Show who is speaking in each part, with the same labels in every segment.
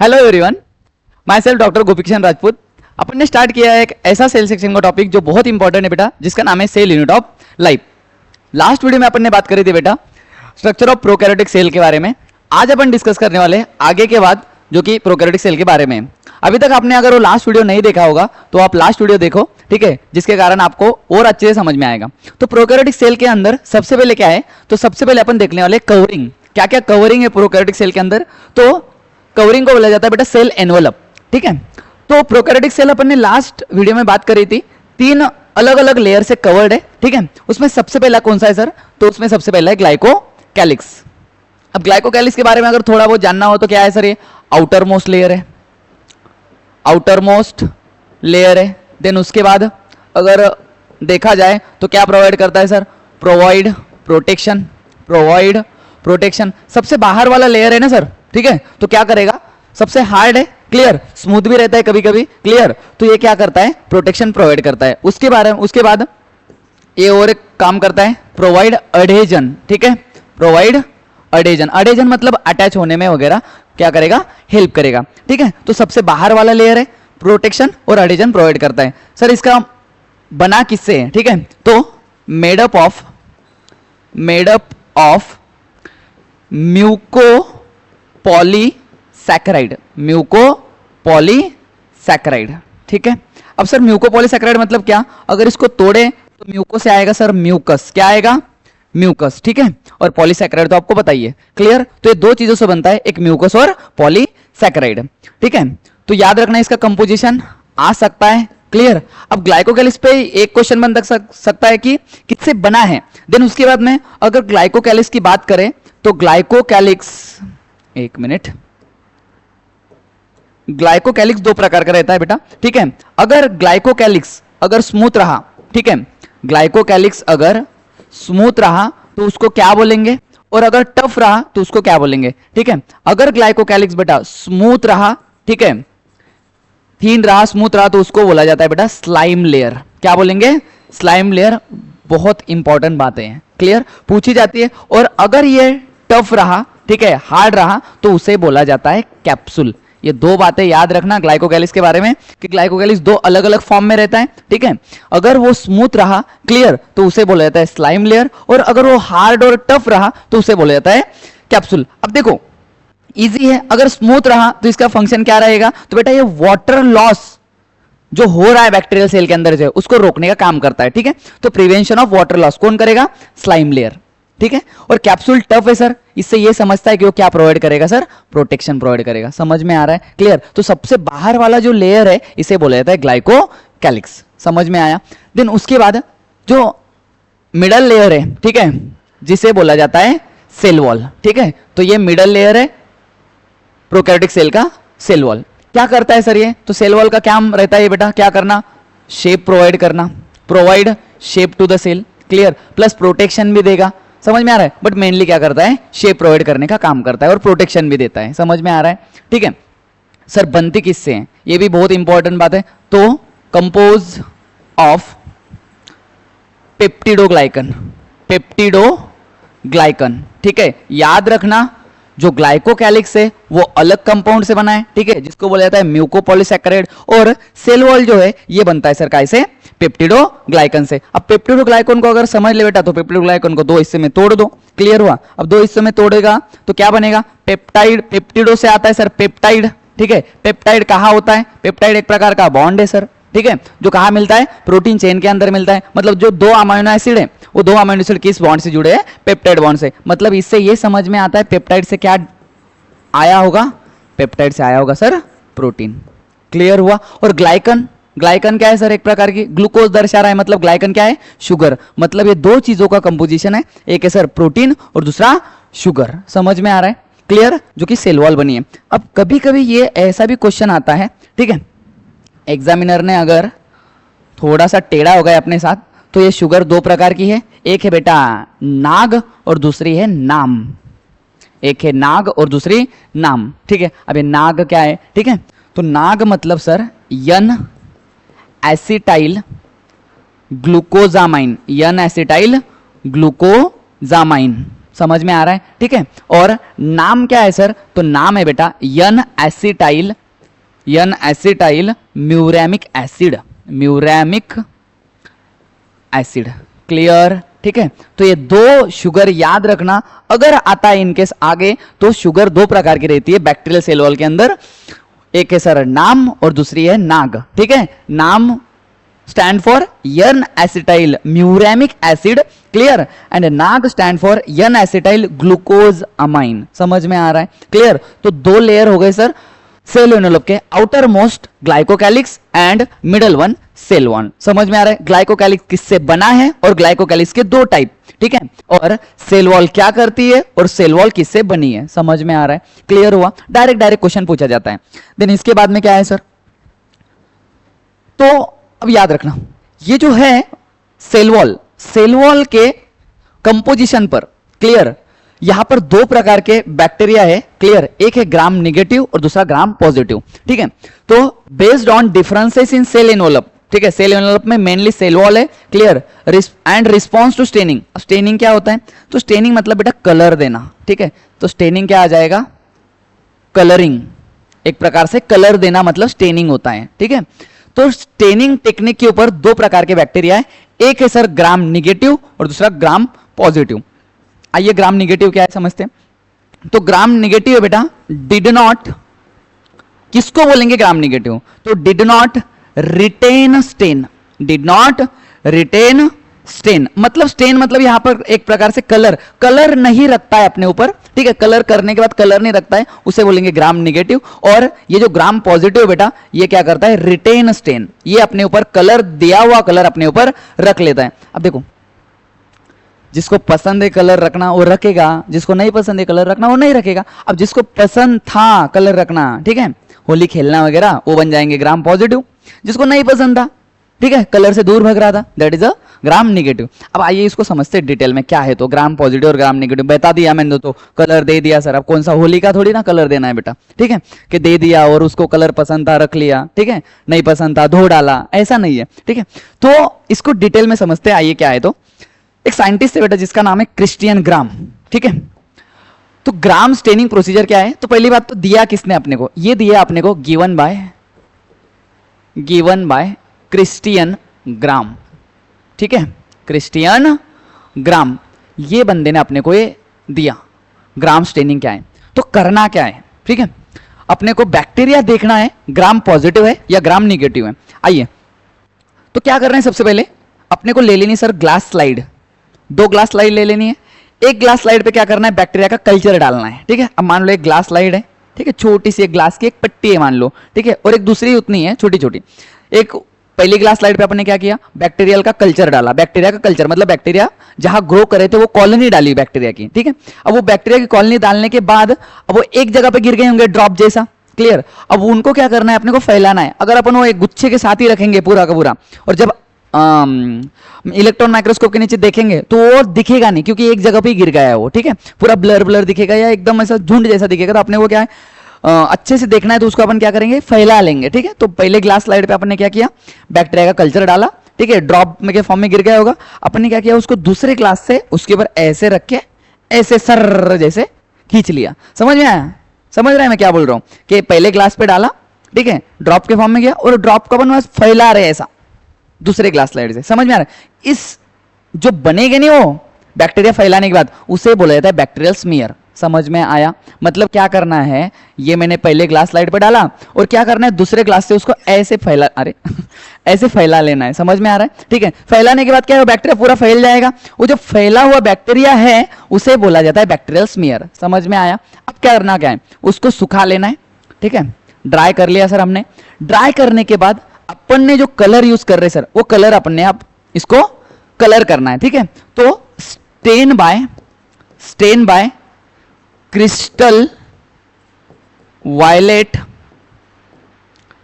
Speaker 1: Hello everyone, my self doctor Gopikishan Rajput. अपन ने start किया है एक ऐसा सेल सेक्शन का टॉपिक जो बहुत इंपॉर्टेंट है बेटा, जिसका नाम है cell unit of life. Last video में अपन ने बात करी थी बेटा स्ट्रक्चर ऑफ प्रोकैरियोटिक सेल के बारे में। आज अपन डिस्कस करने वाले हैं आगे के बाद जो कि प्रोकैरियोटिक सेल के बारे में। अभी तक आपने अगर वो लास्ट वीडियो नहीं देखा होगा तो आप लास्ट वीडियो देखो, ठीक है, जिसके कारण आपको और अच्छे से समझ में आएगा। तो प्रोकैरियोटिक सेल के अंदर सबसे पहले क्या है, तो सबसे पहले अपन देखने वाले कवरिंग। क्या क्या कवरिंग है प्रोकैरियोटिक सेल के अंदर, तो कवरिंग को बोला जाता है बेटा सेल एनवलप, ठीक है। तो प्रोकैरियोटिक सेल अपन ने लास्ट वीडियो में बात करी थी, 3 अलग अलग लेयर से कवर्ड है, ठीक है। उसमें सबसे पहला कौन सा है सर, तो उसमें सबसे पहला है ग्लाइकोकैलिक्स। अब ग्लाइकोकैलिक्स के बारे में अगर थोड़ा बहुत जानना हो तो क्या है सर, ये आउटर मोस्ट लेयर है, आउटर मोस्ट लेयर है। देन उसके बाद अगर देखा जाए तो क्या प्रोवाइड करता है sir, provide protection, provide protection. सबसे बाहर वाला लेयर है ना सर, ठीक है, तो क्या करेगा, सबसे हार्ड है, क्लियर, स्मूथ भी रहता है कभी कभी, क्लियर, तो ये क्या करता है, प्रोटेक्शन प्रोवाइड करता है। उसके बाद ये और एक काम करता है, प्रोवाइड अडेजन, ठीक है, प्रोवाइड अडेजन। अडेजन मतलब अटैच होने में वगैरह क्या करेगा, हेल्प करेगा, ठीक है। तो सबसे बाहर वाला लेयर है, प्रोटेक्शन और अडेजन प्रोवाइड करता है। सर इसका बना किससे है, ठीक है, तो made up of muco polysaccharide, mucopolysaccharide, ठीक है। अब सर म्यूकोपॉलीसैकेराइड मतलब क्या, अगर इसको तोड़े तो म्यूको से आएगा सर म्यूकस, क्या आएगा, म्यूकस, ठीक है, और पॉलीसैकेराइड तो आपको पता ही है, क्लियर। तो ये दो चीजों से बनता है, एक म्यूकस और पॉलीसैकेराइड, ठीक है। तो याद रखना इसका कंपोजिशन आ सकता है, क्लियर। अब ग्लाइकोकैलिक्स पे एक क्वेश्चन बन सकता है कि किससे बना है। देन उसके बाद में अगर ग्लाइकोकैलिक्स की बात करें तो ग्लाइकोकैलिक्स, एक मिनट, ग्लाइकोकैलिक्स 2 प्रकार का रहता है बेटा, ठीक है। अगर ग्लाइकोकैलिक्स अगर स्मूथ रहा, ठीक है, ग्लाइकोकैलिक्स अगर स्मूथ रहा तो उसको क्या बोलेंगे, और अगर टफ रहा तो उसको क्या बोलेंगे, ठीक है। अगर ग्लाइकोकैलिक्स बेटा स्मूथ रहा, ठीक है, थीन रहा, स्मूथ रहा, तो उसको बोला जाता है बेटा स्लाइम लेयर, क्या बोलेंगे, स्लाइम लेयर। बहुत इंपॉर्टेंट बातें हैं, क्लियर, पूछी जाती है। और अगर ये टफ रहा, ठीक है, हार्ड रहा, तो उसे बोला जाता है कैप्सूल। ये 2 बातें याद रखना ग्लाइकोकैलिक्स के बारे में कि ग्लाइकोकैलिक्स 2 अलग अलग फॉर्म में रहता है, ठीक है। अगर वो स्मूथ रहा, क्लियर, तो उसे बोला जाता है स्लाइम लेयर, और अगर वो हार्ड और टफ रहा तो उसे बोला जाता है कैप्सूल। अब देखो इजी है, अगर स्मूथ रहा तो इसका फंक्शन क्या रहेगा, तो बेटा ये वाटर लॉस जो हो रहा है बैक्टीरियल सेल के अंदर से उसको रोकने का काम करता है, ठीक है। तो प्रिवेंशन ऑफ वाटर लॉस कौन करेगा, स्लाइम लेयर, ठीक है। और कैप्सूल टफ है सर, इससे ये समझता है कि वो क्या प्रोवाइड करेगा सर, प्रोटेक्शन प्रोवाइड करेगा। समझ में आ रहा है, क्लियर। तो सबसे बाहर वाला जो लेयर है इसे बोला जाता है ग्लाइकोकैलिक्स, समझ में आया। देन उसके बाद जो मिडल लेयर है, ठीक है, जिसे बोला जाता है सेल वॉल, ठीक है। तो ये मिडल लेयर है प्रोकैरियोटिक सेल का, सेल वॉल क्या करता है सर, ये तो सेल वॉल का काम रहता है बेटा क्या करना, शेप प्रोवाइड करना, provide shape to the cell, clear, plus protection भी देगा, समझ में आ रहा है। बट मेनली क्या करता है, शेप प्रोवाइड करने का काम करता है और प्रोटेक्शन भी देता है, समझ में आ रहा है, ठीक है। सर बनती किससे है, ये भी बहुत इंपॉर्टेंट बात है। तो कंपोज ऑफ पेप्टिडोग्लाइकन, पेप्टिडोग्लाइकन, ठीक है। याद रखना जो ग्लाइकोकैलिक्स है वो अलग कंपाउंड से बना है, ठीक है, जिसको बोला जाता है म्यूकोपॉलीसैकेराइड, और सेल वॉल जो है ये बनता है सर कैसे, पेप्टिडोग्लाइकन से। अब पेप्टिडोग्लाइकन को अगर समझ ले बेटा तो पेप्टिडोग्लाइकन को 2 हिस्से में तोड़ दो, क्लियर हुआ। अब 2 हिस्सों में तोड़ेगा तो क्या बनेगा, पेप्टाइड, पेप्टिडो से आता है सर पेप्टाइड, ठीक है। पेप्टाइड कहाँ होता है, पेप्टाइड एक प्रकार का बॉन्ड है सर, ठीक है, जो कहाँ मिलता है, प्रोटीन चेन के अंदर मिलता है। मतलब जो 2 अमीनो एसिड है वो 2 अमीनो एसिड किस बॉन्ड से जुड़े हैं, पेप्टाइड बॉन्ड से। मतलब इससे ये समझ में आता है पेप्टाइड से क्या आया होगा, पेप्टाइड से आया होगा सर प्रोटीन, क्लियर हुआ। और ग्लाइकन, ग्लाइकन क्या है सर, एक प्रकार की ग्लूकोज दर्शा रहा है, मतलब ग्लाइकन क्या है, शुगर। मतलब ये 2 चीजों का कंपोजिशन है, एक है सर प्रोटीन और दूसरा शुगर, समझ में आ रहा है, क्लियर, जो कि सेल वॉल बनी है। अब कभी कभी ये ऐसा भी क्वेश्चन आता है, ठीक है, एग्जामिनर ने अगर थोड़ा सा टेढ़ा हो गया अपने साथ, तो ये शुगर 2 प्रकार की है, एक है बेटा नाग और दूसरी है नाम, एक है नाग और दूसरी नाम, ठीक है। अब ये नाग क्या है, ठीक है, तो नाग मतलब सर यन एसिटाइल ग्लूकोजामाइन, यन एसिटाइल ग्लूकोजामाइन, समझ में आ रहा है, ठीक है। और नाम क्या है सर, तो नाम है बेटा N acetyl muramic acid, muramic acid, clear, ठीक है। तो ये दो शुगर याद रखना, अगर आता है इनकेस आगे तो शुगर दो प्रकार की रहती है बैक्टीरियल सेल वॉल के अंदर, एक है सर नाम और दूसरी है नाग, ठीक है। NAM stand for N acetyl muramic acid, clear, and NAG stand for N acetyl glucose amine, समझ में आ रहा है, क्लियर। तो दो लेयर हो गए सर सेल एनवेलप के, outermost glycocalyx and middle one cell wall, समझ में आ रहा है। ग्लाइकोकैलिक्स किससे बना है और ग्लाइकोकैलिक्स के दो टाइप, ठीक है, और सेल वॉल क्या करती है और सेल वॉल किससे बनी है, समझ में आ रहा है, क्लियर हुआ। डायरेक्ट क्वेश्चन पूछा जाता है। देन इसके बाद में क्या है सर, तो अब याद रखना ये जो है सेल वॉल के कंपोजिशन पर, क्लियर, यहां पर दो प्रकार के बैक्टीरिया है, क्लियर, एक है ग्राम नेगेटिव और दूसरा ग्राम पॉजिटिव, ठीक है। तो based on differences in cell envelope, ठीक है, सेल एनवेलप में मेनली सेल वॉल है, clear, and response to staining. Staining क्या होता है, तो स्टेनिंग मतलब बेटा कलर देना, ठीक है। तो स्टेनिंग क्या आ जाएगा, कलरिंग, एक प्रकार से कलर देना मतलब स्टेनिंग होता है, ठीक है। तो स्टेनिंग टेक्निक के ऊपर दो प्रकार के बैक्टीरिया है, एक है सर ग्राम नेगेटिव और दूसरा ग्राम पॉजिटिव। आइए ग्राम नेगेटिव क्या है समझते हैं। तो ग्राम नेगेटिव है बेटा डिड नॉट, किसको बोलेंगे ग्राम नेगेटिव, तो did not retain stain, did not retain stain, मतलब स्टेन मतलब यहां पर एक प्रकार से कलर नहीं रखता है अपने ऊपर, ठीक है, कलर करने के बाद कलर नहीं रखता है, उसे बोलेंगे ग्राम नेगेटिव। और ये जो ग्राम पॉजिटिव बेटा ये क्या करता है, रिटेन स्टेन, ये अपने ऊपर कलर, दिया हुआ कलर अपने ऊपर रख लेता है। अब देखो जिसको पसंद है कलर रखना वो रखेगा, जिसको नहीं पसंद है कलर रखना वो नहीं रखेगा। अब जिसको पसंद था कलर रखना, ठीक है, होली खेलना वगैरह, वो बन जाएंगे ग्राम पॉजिटिव। जिसको नहीं पसंद था, ठीक है, कलर से दूर भाग रहा था, that is a gram negative. अब आइए इसको समझते हैं डिटेल में क्या है। तो ग्राम पॉजिटिव और ग्राम नेगेटिव बता दिया मैंने, तो कलर दे दिया सर। अब कौन सा, होली का थोड़ी ना कलर देना है बेटा, ठीक है, कि दे दिया और उसको कलर पसंद था रख लिया, ठीक है, नहीं पसंद था धो डाला, ऐसा नहीं है, ठीक है। तो इसको डिटेल में समझते हैं, आइए क्या है। तो एक साइंटिस्ट है बेटा जिसका नाम है क्रिस्टियन ग्राम, ठीक है। तो ग्राम स्टेनिंग प्रोसीजर क्या है, तो पहली बात तो दिया किसने अपने को, ये दिया अपने को गिवन बाय क्रिस्टियन ग्राम, ठीक है, क्रिस्टियन ग्राम, ये बंदे ने अपने को ये दिया ग्राम स्टेनिंग क्या है। तो करना क्या है, ठीक है, अपने को बैक्टीरिया देखना है ग्राम पॉजिटिव है या ग्राम निगेटिव है। आइए तो क्या कर रहे हैं, सबसे पहले अपने को ले लेनी sir glass slide, 2 glass slide ले लेनी है। एक ग्लास स्लाइड पे क्या करना है, बैक्टीरिया का कल्चर डालना है, ठीक है। अब मान लो एक ग्लास स्लाइड है, ठीक है, छोटी सी एक ग्लास की एक पट्टी है मान लो, ठीक है, और एक दूसरी उतनी है छोटी छोटी। एक पहली ग्लास स्लाइड पे अपने क्या किया, बैक्टीरियल का कल्चर डाला, बैक्टीरिया का कल्चर मतलब बैक्टीरिया जहां ग्रो करे थे वो कॉलोनी डाली बैक्टीरिया की, ठीक है। अब वो बैक्टीरिया की कॉलोनी डालने के बाद अब वो एक जगह पे गिर गए होंगे ड्रॉप जैसा, क्लियर। अब उनको क्या करना है, अपने को फैलाना है। अगर अपन वो एक गुच्छे के साथ ही रखेंगे पूरा का पूरा, और जब इलेक्ट्रॉन माइक्रोस्कोप के नीचे देखेंगे तो वो दिखेगा नहीं, क्योंकि एक जगह पे ही गिर गया है वो, ठीक है, पूरा ब्लर दिखेगा या एकदम ऐसा झुंड जैसा दिखेगा। तो अपने को क्या है, अच्छे से देखना है तो उसको अपन क्या करेंगे, फैला लेंगे, ठीक है। तो पहले ग्लास स्लाइड पे अपन ने क्या किया, बैक्टीरिया का कल्चर डाला, ठीक है, ड्रॉप में के फॉर्म में गिर गया होगा। अपन ने क्या किया, उसको दूसरे ग्लास से उसके ऊपर ऐसे रख के ऐसे सर जैसे खींच लिया। समझ में आया, समझ रहे हैं मैं क्या बोल रहा हूं, कि पहले ग्लास पे डाला, ठीक है, ड्रॉप के फॉर्म में गया और ड्रॉप को अपन फैला रहे ऐसा दूसरे ग्लास स्लाइड से। समझ में आ रहा है, इस जो बनेगा नहीं वो बैक्टीरिया फैलाने के बाद उसे बोला जाता है बैक्टीरियल स्मीयर। समझ में आया, मतलब क्या करना है, ये मैंने पहले ग्लास स्लाइड पे डाला और क्या करना है, दूसरे ग्लास से उसको ऐसे फैला, अरे ऐसे फैला लेना है। समझ में आ रहा है, ठीक है। फैलाने के बाद क्या है, बैक्टीरिया पूरा फैल जाएगा। वो जो फैला हुआ बैक्टीरिया है उसे बोला जाता है बैक्टीरियल स्मीयर। समझ में आया। अब क्या करना क्या है, उसको सुखा लेना है, ठीक है, ड्राई कर लिया सर हमने। ड्राई करने के बाद अपन ने जो कलर यूज कर रहे सर, वो कलर अपने आप इसको कलर करना है, ठीक है। तो stain by crystal violet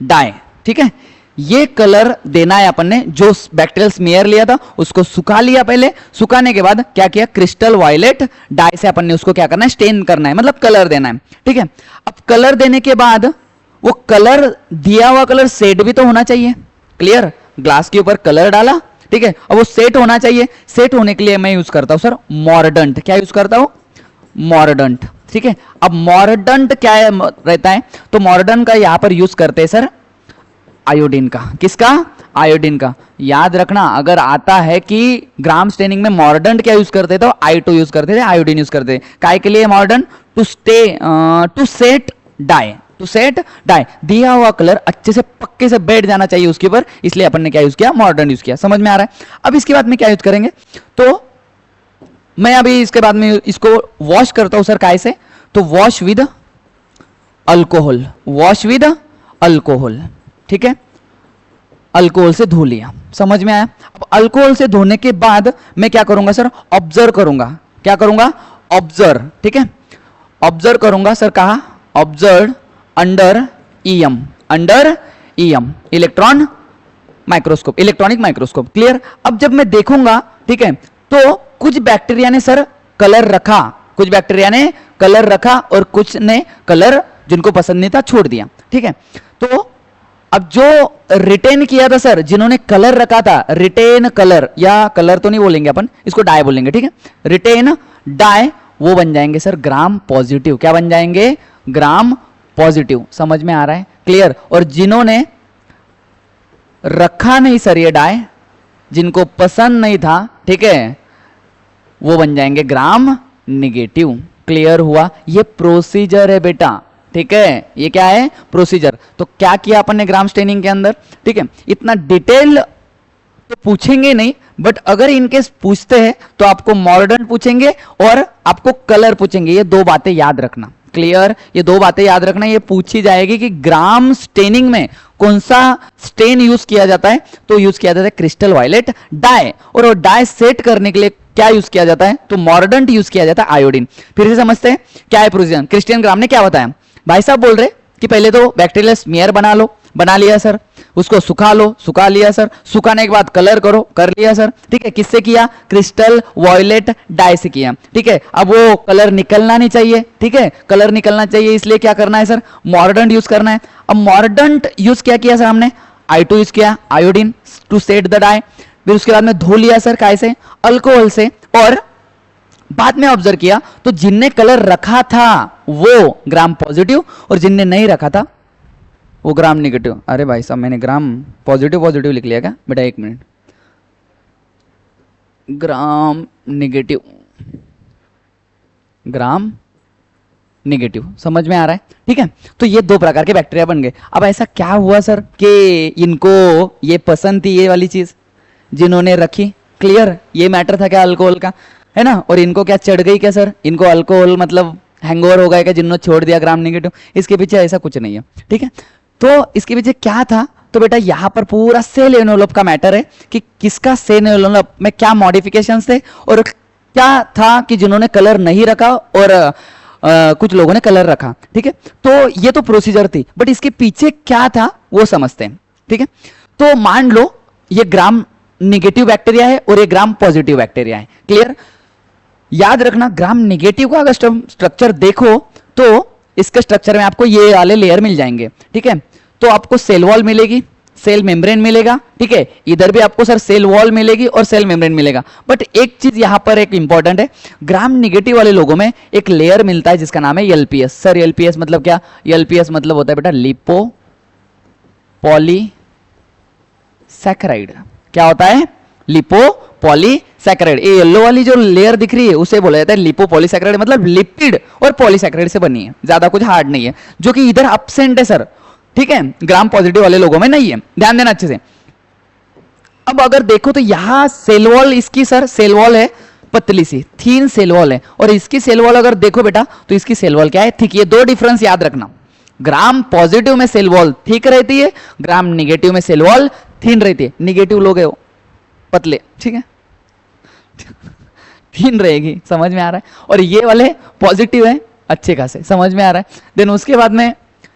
Speaker 1: dye, ठीक है, ये कलर देना है अपन ने। जो बैक्टीरियल स्मीयर लिया था उसको सुखा लिया, पहले सुखाने के बाद क्या किया, क्रिस्टल वायलेट डाई से अपन ने उसको क्या करना है, स्टेन करना है, मतलब कलर देना है, ठीक है। अब कलर देने के बाद वो कलर दिया हुआ कलर शेड भी तो होना चाहिए, क्लियर। ग्लास के ऊपर कलर डाला, ठीक है। अब वो सेट होना चाहिए, सेट होने के लिए मैं यूज करता हूं सर मॉर्डेंट। क्या यूज करता हूं? मॉर्डेंट, ठीक है। अब मॉर्डेंट क्या है, रहता है, तो मॉर्डेंट का यहां पर यूज करते हैं सर आयोडीन का। किसका? आयोडीन का। याद रखना, अगर आता है कि ग्राम स्टेनिंग में मॉर्डेंट क्या यूज करते थे, तो I2 यूज करते थे, आयोडीन यूज करते थे। काय के लिए mordant? To set dye, to set dye. दिया हुआ कलर अच्छे से पक्के से बैठ जाना चाहिए उसके ऊपर, इसलिए अपन ने क्या यूज किया? मॉर्डेंट यूज किया। समझ में आ रहा है? अब इसके बाद में क्या यूज करेंगे, तो मैं अभी इसके बाद में इसको वॉश करता हूं सर। काय से? तो wash with alcohol, wash with alcohol, ठीक है। अल्कोहल से धो लिया, समझ में आया? अब अल्कोहल से धोने के बाद मैं क्या करूंगा सर? ऑब्जर्व करूंगा। क्या करूंगा? ऑब्जर्व, ठीक है। ऑब्जर्व करूंगा सर, कहा? Observe under EM, under EM, electron microscope, electronic microscope. Clear? अब जब मैं देखूंगा, ठीक है, तो कुछ बैक्टीरिया ने सर कलर रखा, कुछ बैक्टीरिया ने कलर रखा और कुछ ने कलर जिनको पसंद नहीं था छोड़ दिया, ठीक है। तो अब जो रिटेन किया था सर, जिन्होंने कलर रखा था, रिटेन कलर, या कलर तो नहीं बोलेंगे अपन, इसको डाई बोलेंगे, ठीक है। रिटेन डाई, वो बन जाएंगे सर ग्राम पॉजिटिव। क्या बन जाएंगे? Gram positive. समझ में आ रहा है? क्लियर? और जिन्होंने रखा नहीं सर ये डाई, जिनको पसंद नहीं था, ठीक है, वो बन जाएंगे ग्राम निगेटिव। क्लियर हुआ? ये प्रोसीजर है बेटा, ठीक है। ये क्या है? प्रोसीजर। तो क्या किया अपन ने ग्राम स्टेनिंग के अंदर, ठीक है। इतना डिटेल तो पूछेंगे नहीं, बट अगर इनकेस पूछते हैं तो आपको मॉर्डेंट पूछेंगे और आपको कलर पूछेंगे। ये दो बातें याद रखना। क्लियर? ये दो बातें याद रखना। ये पूछी जाएगी कि ग्राम स्टेनिंग में कौन सा स्टेन यूज किया जाता है, तो यूज किया जाता है क्रिस्टल वायलेट डाई। और वो डाई सेट करने के लिए क्या यूज किया जाता है? तो मॉर्डेंट यूज किया जाता है, आयोडीन। फिर से समझते हैं क्या है प्रोसीजर। क्रिस्टियन ग्राम ने क्या बताया? भाई साहब बोल रहे कि पहले तो बैक्टीरियल स्मीयर बना लो, बना लिया सर। उसको सुखा लो, सुखा लिया सर। सुखाने के बाद कलर करो, कर लिया सर, ठीक है। किससे किया? क्रिस्टल वायलेट डाई से किया, ठीक है। अब वो कलर निकलना नहीं चाहिए, ठीक है, कलर निकलना चाहिए, इसलिए क्या करना है सर? मॉर्डेंट यूज करना है। अब मॉर्डेंट यूज क्या किया सर हमने? I2 यूज किया, iodine, to set the dye. फिर उसके बाद में धो लिया सर, काय से? अल्कोहल से। और बाद में ऑब्जर्व किया तो जिनने कलर रखा था वो ग्राम पॉजिटिव, और जिनने नहीं रखा था वो ग्राम निगेटिव। अरे भाई साहब, मैंने ग्राम पॉजिटिव पॉजिटिव लिख लिया क्या बेटा? एक मिनट, ग्राम निगेटिव, ग्राम निगेटिव। समझ में आ रहा है? ठीक है। तो ये दो प्रकार के बैक्टीरिया बन गए। अब ऐसा क्या हुआ सर कि इनको ये पसंद थी ये वाली चीज, जिन्होंने रखी। क्लियर? ये मैटर था क्या अल्कोहल का, है ना। और इनको क्या चढ़ गई क्या सर? इनको अल्कोहल मतलब हैंगओवर हो गया क्या, जिन्होंने छोड़ दिया ग्राम निगेटिव? इसके पीछे ऐसा कुछ नहीं है, ठीक है। तो इसके पीछे क्या था? तो बेटा यहाँ पर पूरा सेल एनवेलप का मैटर है कि किसका सेल एनवेलप में क्या मॉडिफिकेशंस थे, और क्या था कि जिन्होंने कलर नहीं रखा और कुछ लोगों ने कलर रखा, ठीक है। तो ये तो प्रोसीजर थी, बट इसके पीछे क्या था वो समझते हैं, ठीक है। तो मान लो ये ग्राम निगेटिव बैक्टीरिया है और ये ग्राम पॉजिटिव बैक्टीरिया है। क्लियर? याद रखना, ग्राम निगेटिव का अगर स्ट्रक्चर देखो तो इसके स्ट्रक्चर में आपको ये वाले लेयर मिल जाएंगे, ठीक है। तो आपको सेल वॉल मिलेगी, सेल मेम्ब्रेन मिलेगा, ठीक है। इधर भी आपको सर सेल वॉल मिलेगी और सेल मेम्ब्रेन मिलेगा। बट एक चीज यहां पर एक इंपॉर्टेंट है, ग्राम निगेटिव वाले लोगों में एक लेयर मिलता है जिसका नाम है एलपीएस। सर एलपीएस मतलब क्या? एलपीएस मतलब होता है बेटा लिपो पॉलीसैकेराइड। क्या होता है? Lipo polysaccharide. ये येलो वाली जो लेयर दिख रही है उसे बोला जाता है लिपो पॉलीसैकेराइड, मतलब लिपिड और पॉलीसैकेराइड से बनी है, ज्यादा कुछ हार्ड नहीं है, जो कि इधर एब्सेंट है सर, ठीक है। ग्राम पॉजिटिव वाले लोगों में नहीं है, ध्यान देना अच्छे से। अब अगर देखो तो यहां सेल वॉल, इसकी सर सेल वॉल है पतली सी, थीन सेल वॉल है, और इसकी सेल वॉल अगर देखो बेटा तो इसकी सेल वॉल क्या है? थिक। ये दो डिफरेंस याद रखना। ग्राम पॉजिटिव में सेल वॉल थिक रहती है, ग्राम निगेटिव में सेल वॉल थीन रहती है। निगेटिव लोग है पतले, ठीक है, थीन रहेगी। समझ में आ रहा है? और ये वाले पॉजिटिव है अच्छे खासे। समझ में आ रहा है? देन उसके बाद में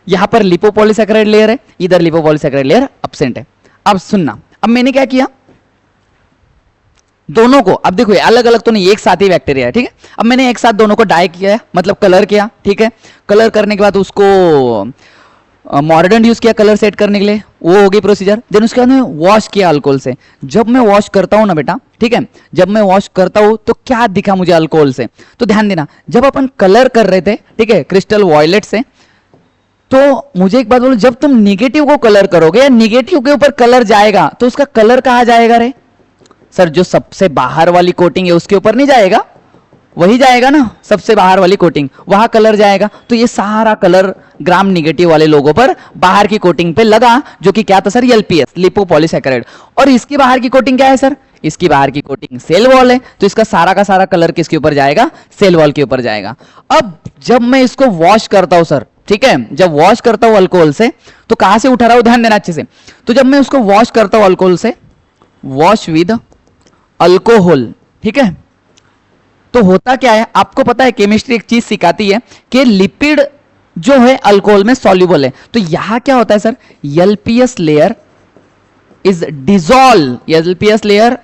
Speaker 1: यहां पर लिपोपॉलीसैकेराइड लेयर है, इधर लिपोपॉलीसैकेराइड लेयर एब्सेंट है। अब सुनना, अब मैंने क्या किया दोनों को, अब देखो अलग अलग तो नहीं, एक साथ ही बैक्टीरिया है, ठीक है। अब मैंने एक साथ दोनों को डाई किया, मतलब कलर किया, ठीक है। कलर करने के बाद उसको मॉर्डन यूज किया कलर सेट करने के लिए, वो हो गई प्रोसीजर। देन उसके बाद में वॉश किया अल्कोहल से। जब मैं वॉश करता हूं ना बेटा, ठीक है, जब मैं वॉश करता हूं तो क्या दिखा मुझे अल्कोहल से, तो ध्यान देना, जब अपन कलर कर रहे थे, ठीक है, क्रिस्टल वॉयलेट से, तो मुझे एक बात बोलो, जब तुम निगेटिव को कलर करोगे या निगेटिव के ऊपर कलर जाएगा तो उसका कलर कहां जाएगा रे सर? जो सबसे बाहर वाली कोटिंग है उसके ऊपर नहीं जाएगा, वही जाएगा ना, सबसे बाहर वाली कोटिंग, वहां कलर जाएगा। तो ये सारा कलर ग्राम निगेटिव वाले लोगों पर बाहर की कोटिंग पे लगा, जो कि क्या था सर? एलपीएस, लिपोपॉलीसैकेराइड। और इसकी बाहर की कोटिंग क्या है सर? इसकी बाहर की कोटिंग सेल वॉल है, तो इसका सारा का सारा कलर किसके ऊपर जाएगा? सेल वॉल के ऊपर जाएगा। अब जब मैं इसको वॉश करता हूं सर, ठीक है, जब वॉश करता हूं अल्कोहल से, तो कहां से उठा रहा हूं, ध्यान देना अच्छे से। तो जब मैं उसको वॉश करता हूं अल्कोहल से, वॉश विद अल्कोहल, ठीक है, तो होता क्या है आपको पता है, केमिस्ट्री एक चीज सिखाती है कि लिपिड जो है अल्कोहल में सॉल्युबल है। तो यहां क्या होता है sir? LPS layer is dissolve, LPS layer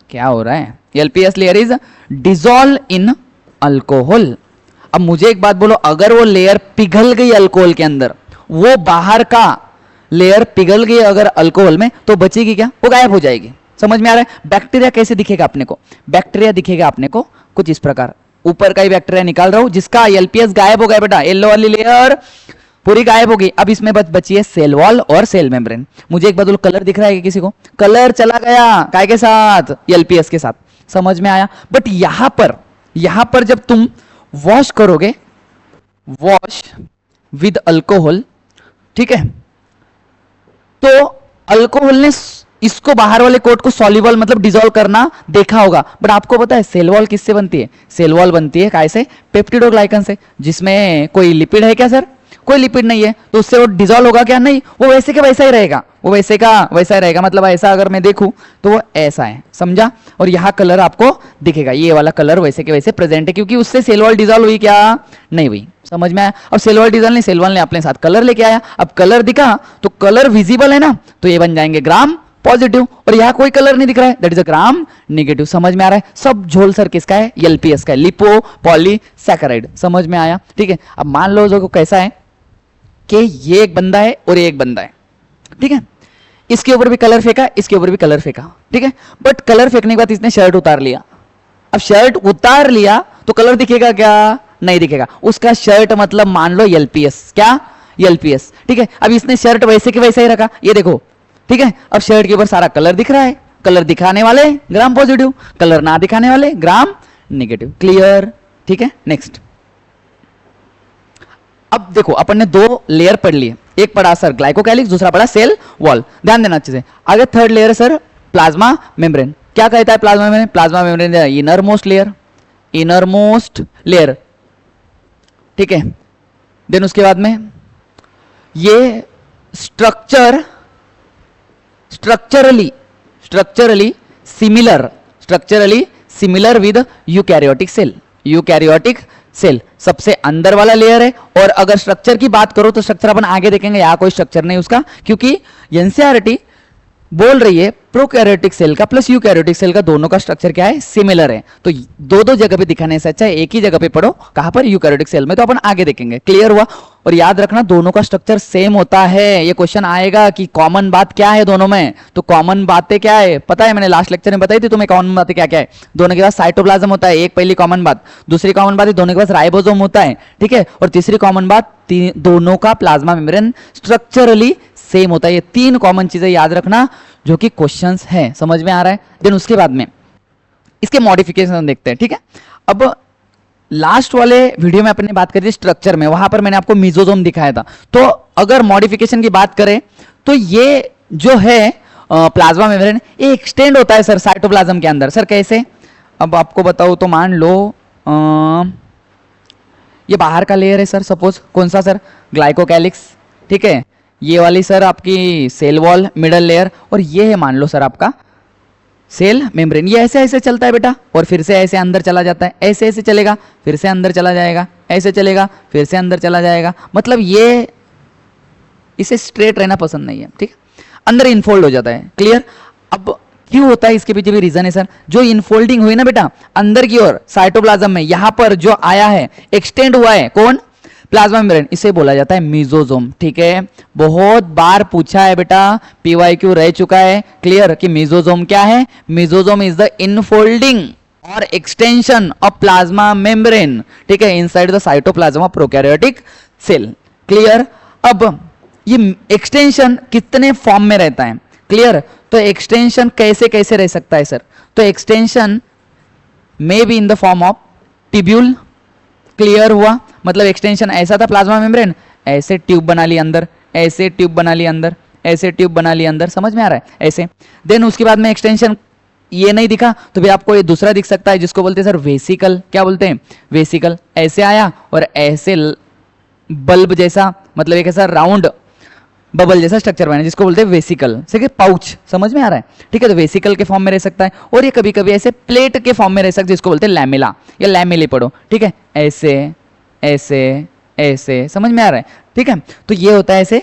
Speaker 1: क्या हो रहा है? LPS layer is dissolve in alcohol. अब मुझे एक बात बोलो, अगर वो लेयर पिघल गई अल्कोहल के अंदर, वो बाहर का लेयर पिघल गई अगर अल्कोहल में, तो बचेगी क्या? वो गायब हो जाएगी। समझ में आ रहा है? बैक्टीरिया कैसे दिखेगा अपने को? बैक्टीरिया दिखेगा अपने को कुछ इस प्रकार, ऊपर का ही बैक्टीरिया निकाल रहा हूं जिसका एलपीएस गायब हो गया बेटा, येलो वाली लेयर पूरी गायब होगी। अब इसमें बची है सेल वॉल और सेल मेम्ब्रेन। मुझे एक बात बोलो, कलर दिख रहा है किसी को? कलर चला गया काय के साथ? एलपीएस के साथ। समझ में आया? बट यहां पर जब तुम वॉश करोगे, वॉश विद अल्कोहल, ठीक है, तो अल्कोहल ने इसको बाहर वाले कोट को सॉल्युबल मतलब डिसॉल्व करना देखा होगा। बट आपको पता है सेल वॉल किससे बनती है? सेल वॉल बनती है काय से? पेप्टिडोग्लाइकन से, जिसमें कोई लिपिड है क्या सर? कोई लिपिड नहीं है, तो उससे वो डिसॉल्व होगा क्या? नहीं, वो वैसे का वैसा ही रहेगा, वो वैसे का वैसा ही रहेगा। मतलब ऐसा अगर मैं देखूं तो वो ऐसा है, समझा? और यहां कलर आपको दिखेगा, ये वाला कलर वैसे के वैसे प्रेजेंट है, क्योंकि उससे सेल वॉल डिसॉल्व हुई क्या? नहीं हुई। समझ में आया? अब सेल वॉल डिसॉल्व नहीं, सेल वॉल ने अपने साथ कलर लेके आया। अब कलर दिखा तो कलर विजिबल है ना, तो ये बन जाएंगे ग्राम पॉजिटिव, और यहां कोई कलर नहीं दिख रहा है, that is a gram negative. समझ में आ रहा है? सब झोल सर किसका है? एलपीएस का है, लिपो पॉलीसैकेराइड। समझ में आया? ठीक है। अब मान लो जो कैसा है कि ये एक बंदा है और ये एक बंदा है, ठीक है, इसके ऊपर भी कलर फेंका, इसके ऊपर भी कलर फेंका, ठीक है, बट कलर फेंकने के बाद इसने शर्ट उतार लिया। अब शर्ट उतार लिया तो कलर दिखेगा क्या? नहीं दिखेगा। उसका शर्ट मतलब मान लो एलपीएस, क्या? एलपीएस, ठीक है। अब इसने शर्ट वैसे के वैसे ही रखा, ये देखो, ठीक है। अब शर्ट के ऊपर सारा कलर दिख रहा है, कलर दिखाने वाले ग्राम पॉजिटिव, कलर ना दिखाने वाले ग्राम नेगेटिव। क्लियर? ठीक है। नेक्स्ट, अब देखो अपन ने दो लेयर पढ़ लिए, एक पढ़ा सर ग्लाइकोकैलिक्स, दूसरा पढ़ा सेल वॉल। ध्यान देना अच्छे से। आगे थर्ड लेयर है सर प्लाज्मा मेम्ब्रेन। क्या कहता है plasma membrane? Plasma membrane innermost layer, innermost layer, ठीक है। देन उसके बाद में ये structurally similar with eukaryotic cell, eukaryotic cell सबसे अंदर वाला लेयर है। और अगर स्ट्रक्चर की बात करो तो स्ट्रक्चर अपन आगे देखेंगे, यहां कोई स्ट्रक्चर नहीं उसका, क्योंकि एनसीईआरटी बोल रही है प्रोकैरियोटिक सेल का प्लस यूकैरियोटिक सेल का दोनों का स्ट्रक्चर क्या है? सिमिलर है। तो दो दो जगह पे दिखाने से अच्छा है एक ही जगह पे पढ़ो। कहां पर? यूकैरियोटिक सेल में। तो अपन आगे देखेंगे। क्लियर हुआ? और याद रखना दोनों का स्ट्रक्चर सेम होता है। ये क्वेश्चन आएगा कि कॉमन बात क्या है दोनों में, तो कॉमन बातें क्या है पता है? मैंने लास्ट लेक्चर में बताई थी तुम्हें कॉमन बातें क्या क्या है। दोनों के पास साइटोप्लाज्म होता है, एक पहली कॉमन बात। दूसरी कॉमन बात है दोनों के पास राइबोसोम होता है, ठीक है। और तीसरी कॉमन बात दोनों का प्लाज्मा मेम्ब्रेन स्ट्रक्चरली सेम होता है। ये तीन कॉमन चीजें याद रखना जो कि क्वेश्चंस है। समझ में आ रहा है? देन उसके बाद में इसके मॉडिफिकेशन देखते हैं, ठीक है। अब लास्ट वाले वीडियो में अपने बात करी थी स्ट्रक्चर में, वहां पर मैंने आपको मेसोसोम दिखाया था। तो अगर मॉडिफिकेशन की बात करें तो ये जो है प्लाज्मा मेम्ब्रेन ये एक्सटेंड होता है सर साइटोप्लाज्म के अंदर। सर कैसे? अब आपको बताओ तो मान लो ये बाहर का लेयर है सर, सपोज कौन सा सर? ग्लाइकोकैलिक्स, ठीक है। ये वाली सर आपकी सेल वॉल मिडल लेयर, और ये है मान लो सर आपका सेल मेम्ब्रेन। ये ऐसे ऐसे चलता है बेटा, और फिर से ऐसे अंदर चला जाता है, ऐसे ऐसे चलेगा, फिर से अंदर चला जाएगा, ऐसे चलेगा, फिर से अंदर चला जाएगा। मतलब ये इसे स्ट्रेट रहना पसंद नहीं है, ठीक है, अंदर इनफोल्ड हो जाता है। क्लियर? अब क्यों होता है इसके पीछे भी रीजन है सर। जो इनफोल्डिंग हुई ना बेटा अंदर की ओर साइटोप्लाज्म में, यहां पर जो आया है एक्सटेंड हुआ है, कौन? प्लाज्मा मेम्ब्रेन, इसे बोला जाता है मीजोजोम। ठीक है, बहुत बार पूछा है बेटा, पीवाईक्यू रह चुका है क्लियर कि मीजोजोम क्या है। मीजोजोम इज द इनफोल्डिंग और एक्सटेंशन ऑफ प्लाज्मा मेम्ब्रेन, ठीक है, inside the cytoplasm of prokaryotic cell. Clear. अब ये एक्सटेंशन कितने फॉर्म में रहता है, क्लियर। तो एक्सटेंशन कैसे कैसे रह सकता है सर, तो extension may be in the form of tubule. Clear हुआ, मतलब एक्सटेंशन ऐसा था प्लाज्मा मेम्ब्रेन, ऐसे ट्यूब बना ली अंदर, ऐसे ट्यूब बना ली अंदर, ऐसे ट्यूब बना ली अंदर, समझ में आ रहा है ऐसे। देन उसके बाद में एक्सटेंशन ये नहीं दिखा तो भी आपको ये दूसरा दिख सकता है जिसको बोलते हैं सर वेसिकल। क्या बोलते हैं, वेसिकल। ऐसे आया और ऐसे बल्ब जैसा, मतलब एक ऐसा राउंड बबल जैसा स्ट्रक्चर बना जिसको बोलते हैं वेसिकल, ठीक पाउच, समझ में आ रहा है। ठीक है, तो वेसिकल के फॉर्म में रह सकता है, और ये कभी कभी ऐसे प्लेट के फॉर्म में रह सकता है जिसको बोलते हैं लैमेला या लैमेले पढ़ो। ठीक है, ऐसे ऐसे ऐसे, समझ में आ रहा है। ठीक है, तो ये होता है ऐसे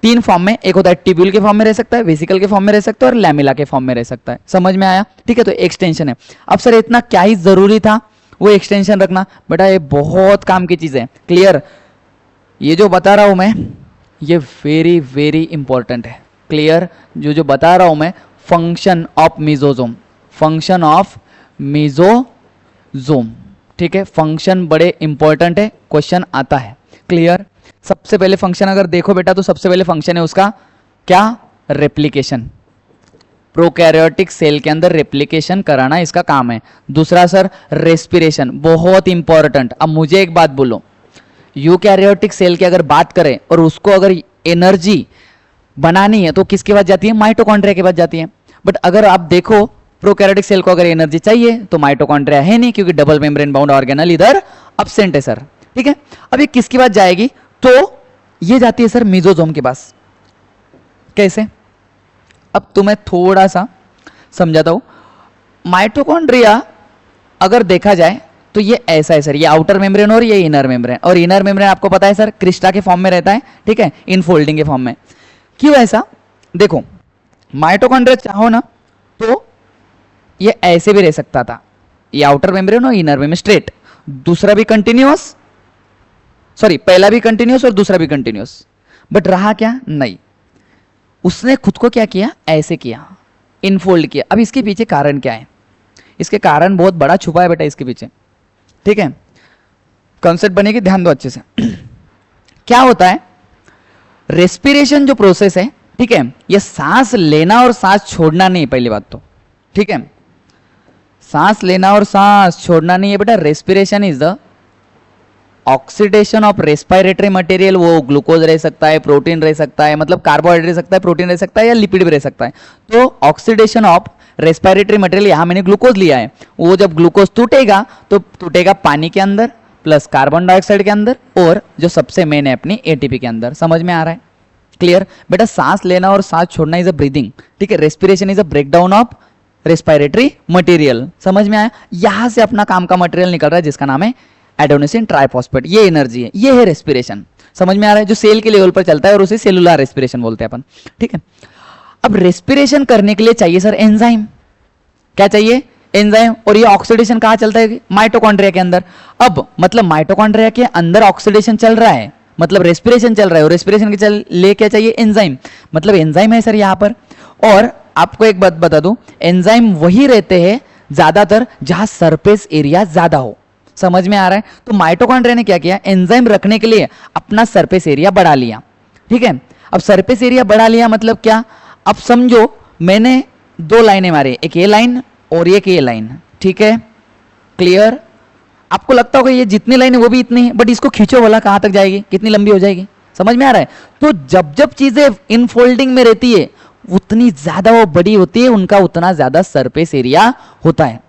Speaker 1: तीन फॉर्म में, एक होता है टिब्यूल के फॉर्म में रह सकता है, वेसिकल के फॉर्म में रह सकता है और लैमेला के फॉर्म में रह सकता है। समझ में आया। ठीक है, तो एक्सटेंशन है। अब सर इतना क्या ही जरूरी था वो एक्सटेंशन रखना, बेटा ये बहुत काम की चीज है। क्लियर, ये जो बता रहा हूं मैं ये वेरी वेरी इंपॉर्टेंट है। क्लियर, जो बता रहा हूं मैं, function of mesosome, function of mesosome. ठीक है, फंक्शन बड़े इंपॉर्टेंट है, क्वेश्चन आता है। क्लियर, सबसे पहले फंक्शन अगर देखो बेटा तो सबसे पहले फंक्शन है उसका क्या, रेप्लिकेशन। प्रोकैरियोटिक सेल के अंदर रेप्लिकेशन कराना इसका काम है। दूसरा सर रेस्पिरेशन, बहुत इंपॉर्टेंट। अब मुझे एक बात बोलो, यूकैरियोटिक सेल की अगर बात करें और उसको अगर एनर्जी बनानी है तो किसके पास जाती है, माइटोकॉन्ड्रिया के पास जाती है। बट अगर आप देखो प्रोकैरियोटिक सेल को अगर एनर्जी चाहिए तो माइटोकॉन्ड्रिया है नहीं, क्योंकि डबल मेम्ब्रेन बाउंड ऑर्गेनल इधर अब्सेंट है सर। ठीक है, अब ये किसके पास जाएगी, तो ये जाती है सर मीजोजोम के पास। कैसे, अब तुम्हें थोड़ा सा समझाता हूं। माइटोकॉन्ड्रिया अगर देखा जाए तो ये ऐसा है सर, ये आउटर मेम्ब्रेन और ये इनर मेम्ब्रेन, और इनर मेम्ब्रेन आपको पता है सर क्रिस्टा के फॉर्म में रहता है। ठीक है, इनफोल्डिंग के फॉर्म में। क्यों ऐसा, देखो माइटोकॉन्ड्रिया चाहो ना तो ये ऐसे भी रह सकता था, ये आउटर मेम्ब्रेन और इनर मेम्ब्रेन स्ट्रेट, दूसरा भी कंटिन्यूअस, सॉरी पहला भी कंटिन्यूअस और दूसरा भी कंटिन्यूअस। बट रहा क्या, नहीं, उसने खुद को क्या किया, ऐसे किया, इनफोल्ड किया। अब इसके पीछे कारण क्या है, इसके कारण बहुत बड़ा छुपा है बेटा इसके पीछे। ठीक है, कॉन्सेप्ट बनेगी, ध्यान दो अच्छे से। क्या होता है, रेस्पिरेशन जो प्रोसेस है, ठीक है, ये सांस लेना और सांस छोड़ना नहीं, पहली बात तो। ठीक है, सांस लेना और सांस छोड़ना नहीं है बेटा। Respiration is the oxidation of respiratory material. वो ग्लूकोज रह सकता है, प्रोटीन रह सकता है, मतलब कार्बोहाइड्रेट रह सकता है, प्रोटीन रह सकता है, या लिपिड भी रह सकता है। तो ऑक्सीडेशन ऑफ रेस्पिरेटरी मटेरियल, यहां मैंने ग्लूकोज लिया है, वो जब ग्लूकोज टूटेगा तो टूटेगा पानी के अंदर प्लस कार्बन डाइऑक्साइड के अंदर, और जो सबसे मेन है अपनी एटीपी के अंदर। समझ में आ रहा है। क्लियर बेटा, सांस लेना और सांस छोड़ना इज अ ब्रीदिंग। ठीक है, respiration is a breakdown of respiratory material. समझ में आया। यहां से अपना काम का मटेरियल निकल रहा है जिसका नाम है एडेनोसिन ट्राइफॉस्फेट। ये एनर्जी है, ये है रेस्पिरेशन। समझ में आ रहा है, जो सेल के लेवल पर चलता है और उसे सेलुलर रेस्पिरेशन बोलते हैं अपन। ठीक है, अब रेस्पिरेशन करने के लिए चाहिए सर एंजाइम। क्या चाहिए, एंजाइम। और ये ऑक्सीडेशन कहां चलता है, माइटोकॉन्ड्रिया के अंदर। अब मतलब माइटोकॉन्ड्रिया के अंदर ऑक्सीडेशन चल रहा है, मतलब रेस्पिरेशन चल रहा है, और रेस्पिरेशन के लिए क्या चाहिए, एंजाइम। मतलब एंजाइम है सर यहां पर। और आपको एक बात बता दूं, एंजाइम वही रहते हैं ज्यादातर जहां सरफेस एरिया ज्यादा हो। समझ में आ रहा है। तो माइटोकॉन्ड्रिया ने क्या किया, एंजाइम रखने के लिए अपना सरफेस एरिया बढ़ा लिया। ठीक है, अब सरफेस एरिया बढ़ा लिया मतलब क्या, अब समझो मैंने दो लाइनें मारी, एक ये लाइन और एक ये लाइन। ठीक है, क्लियर। आपको लगता होगा ये जितनी लाइन है वो भी इतनी है, बट इसको खींचो वाला कहां तक जाएगी, कितनी लंबी हो जाएगी। समझ में आ रहा है। तो जब जब चीजें इनफोल्डिंग में रहती है उतनी ज्यादा वो बड़ी होती है, उनका उतना ज्यादा सरफेस एरिया होता है।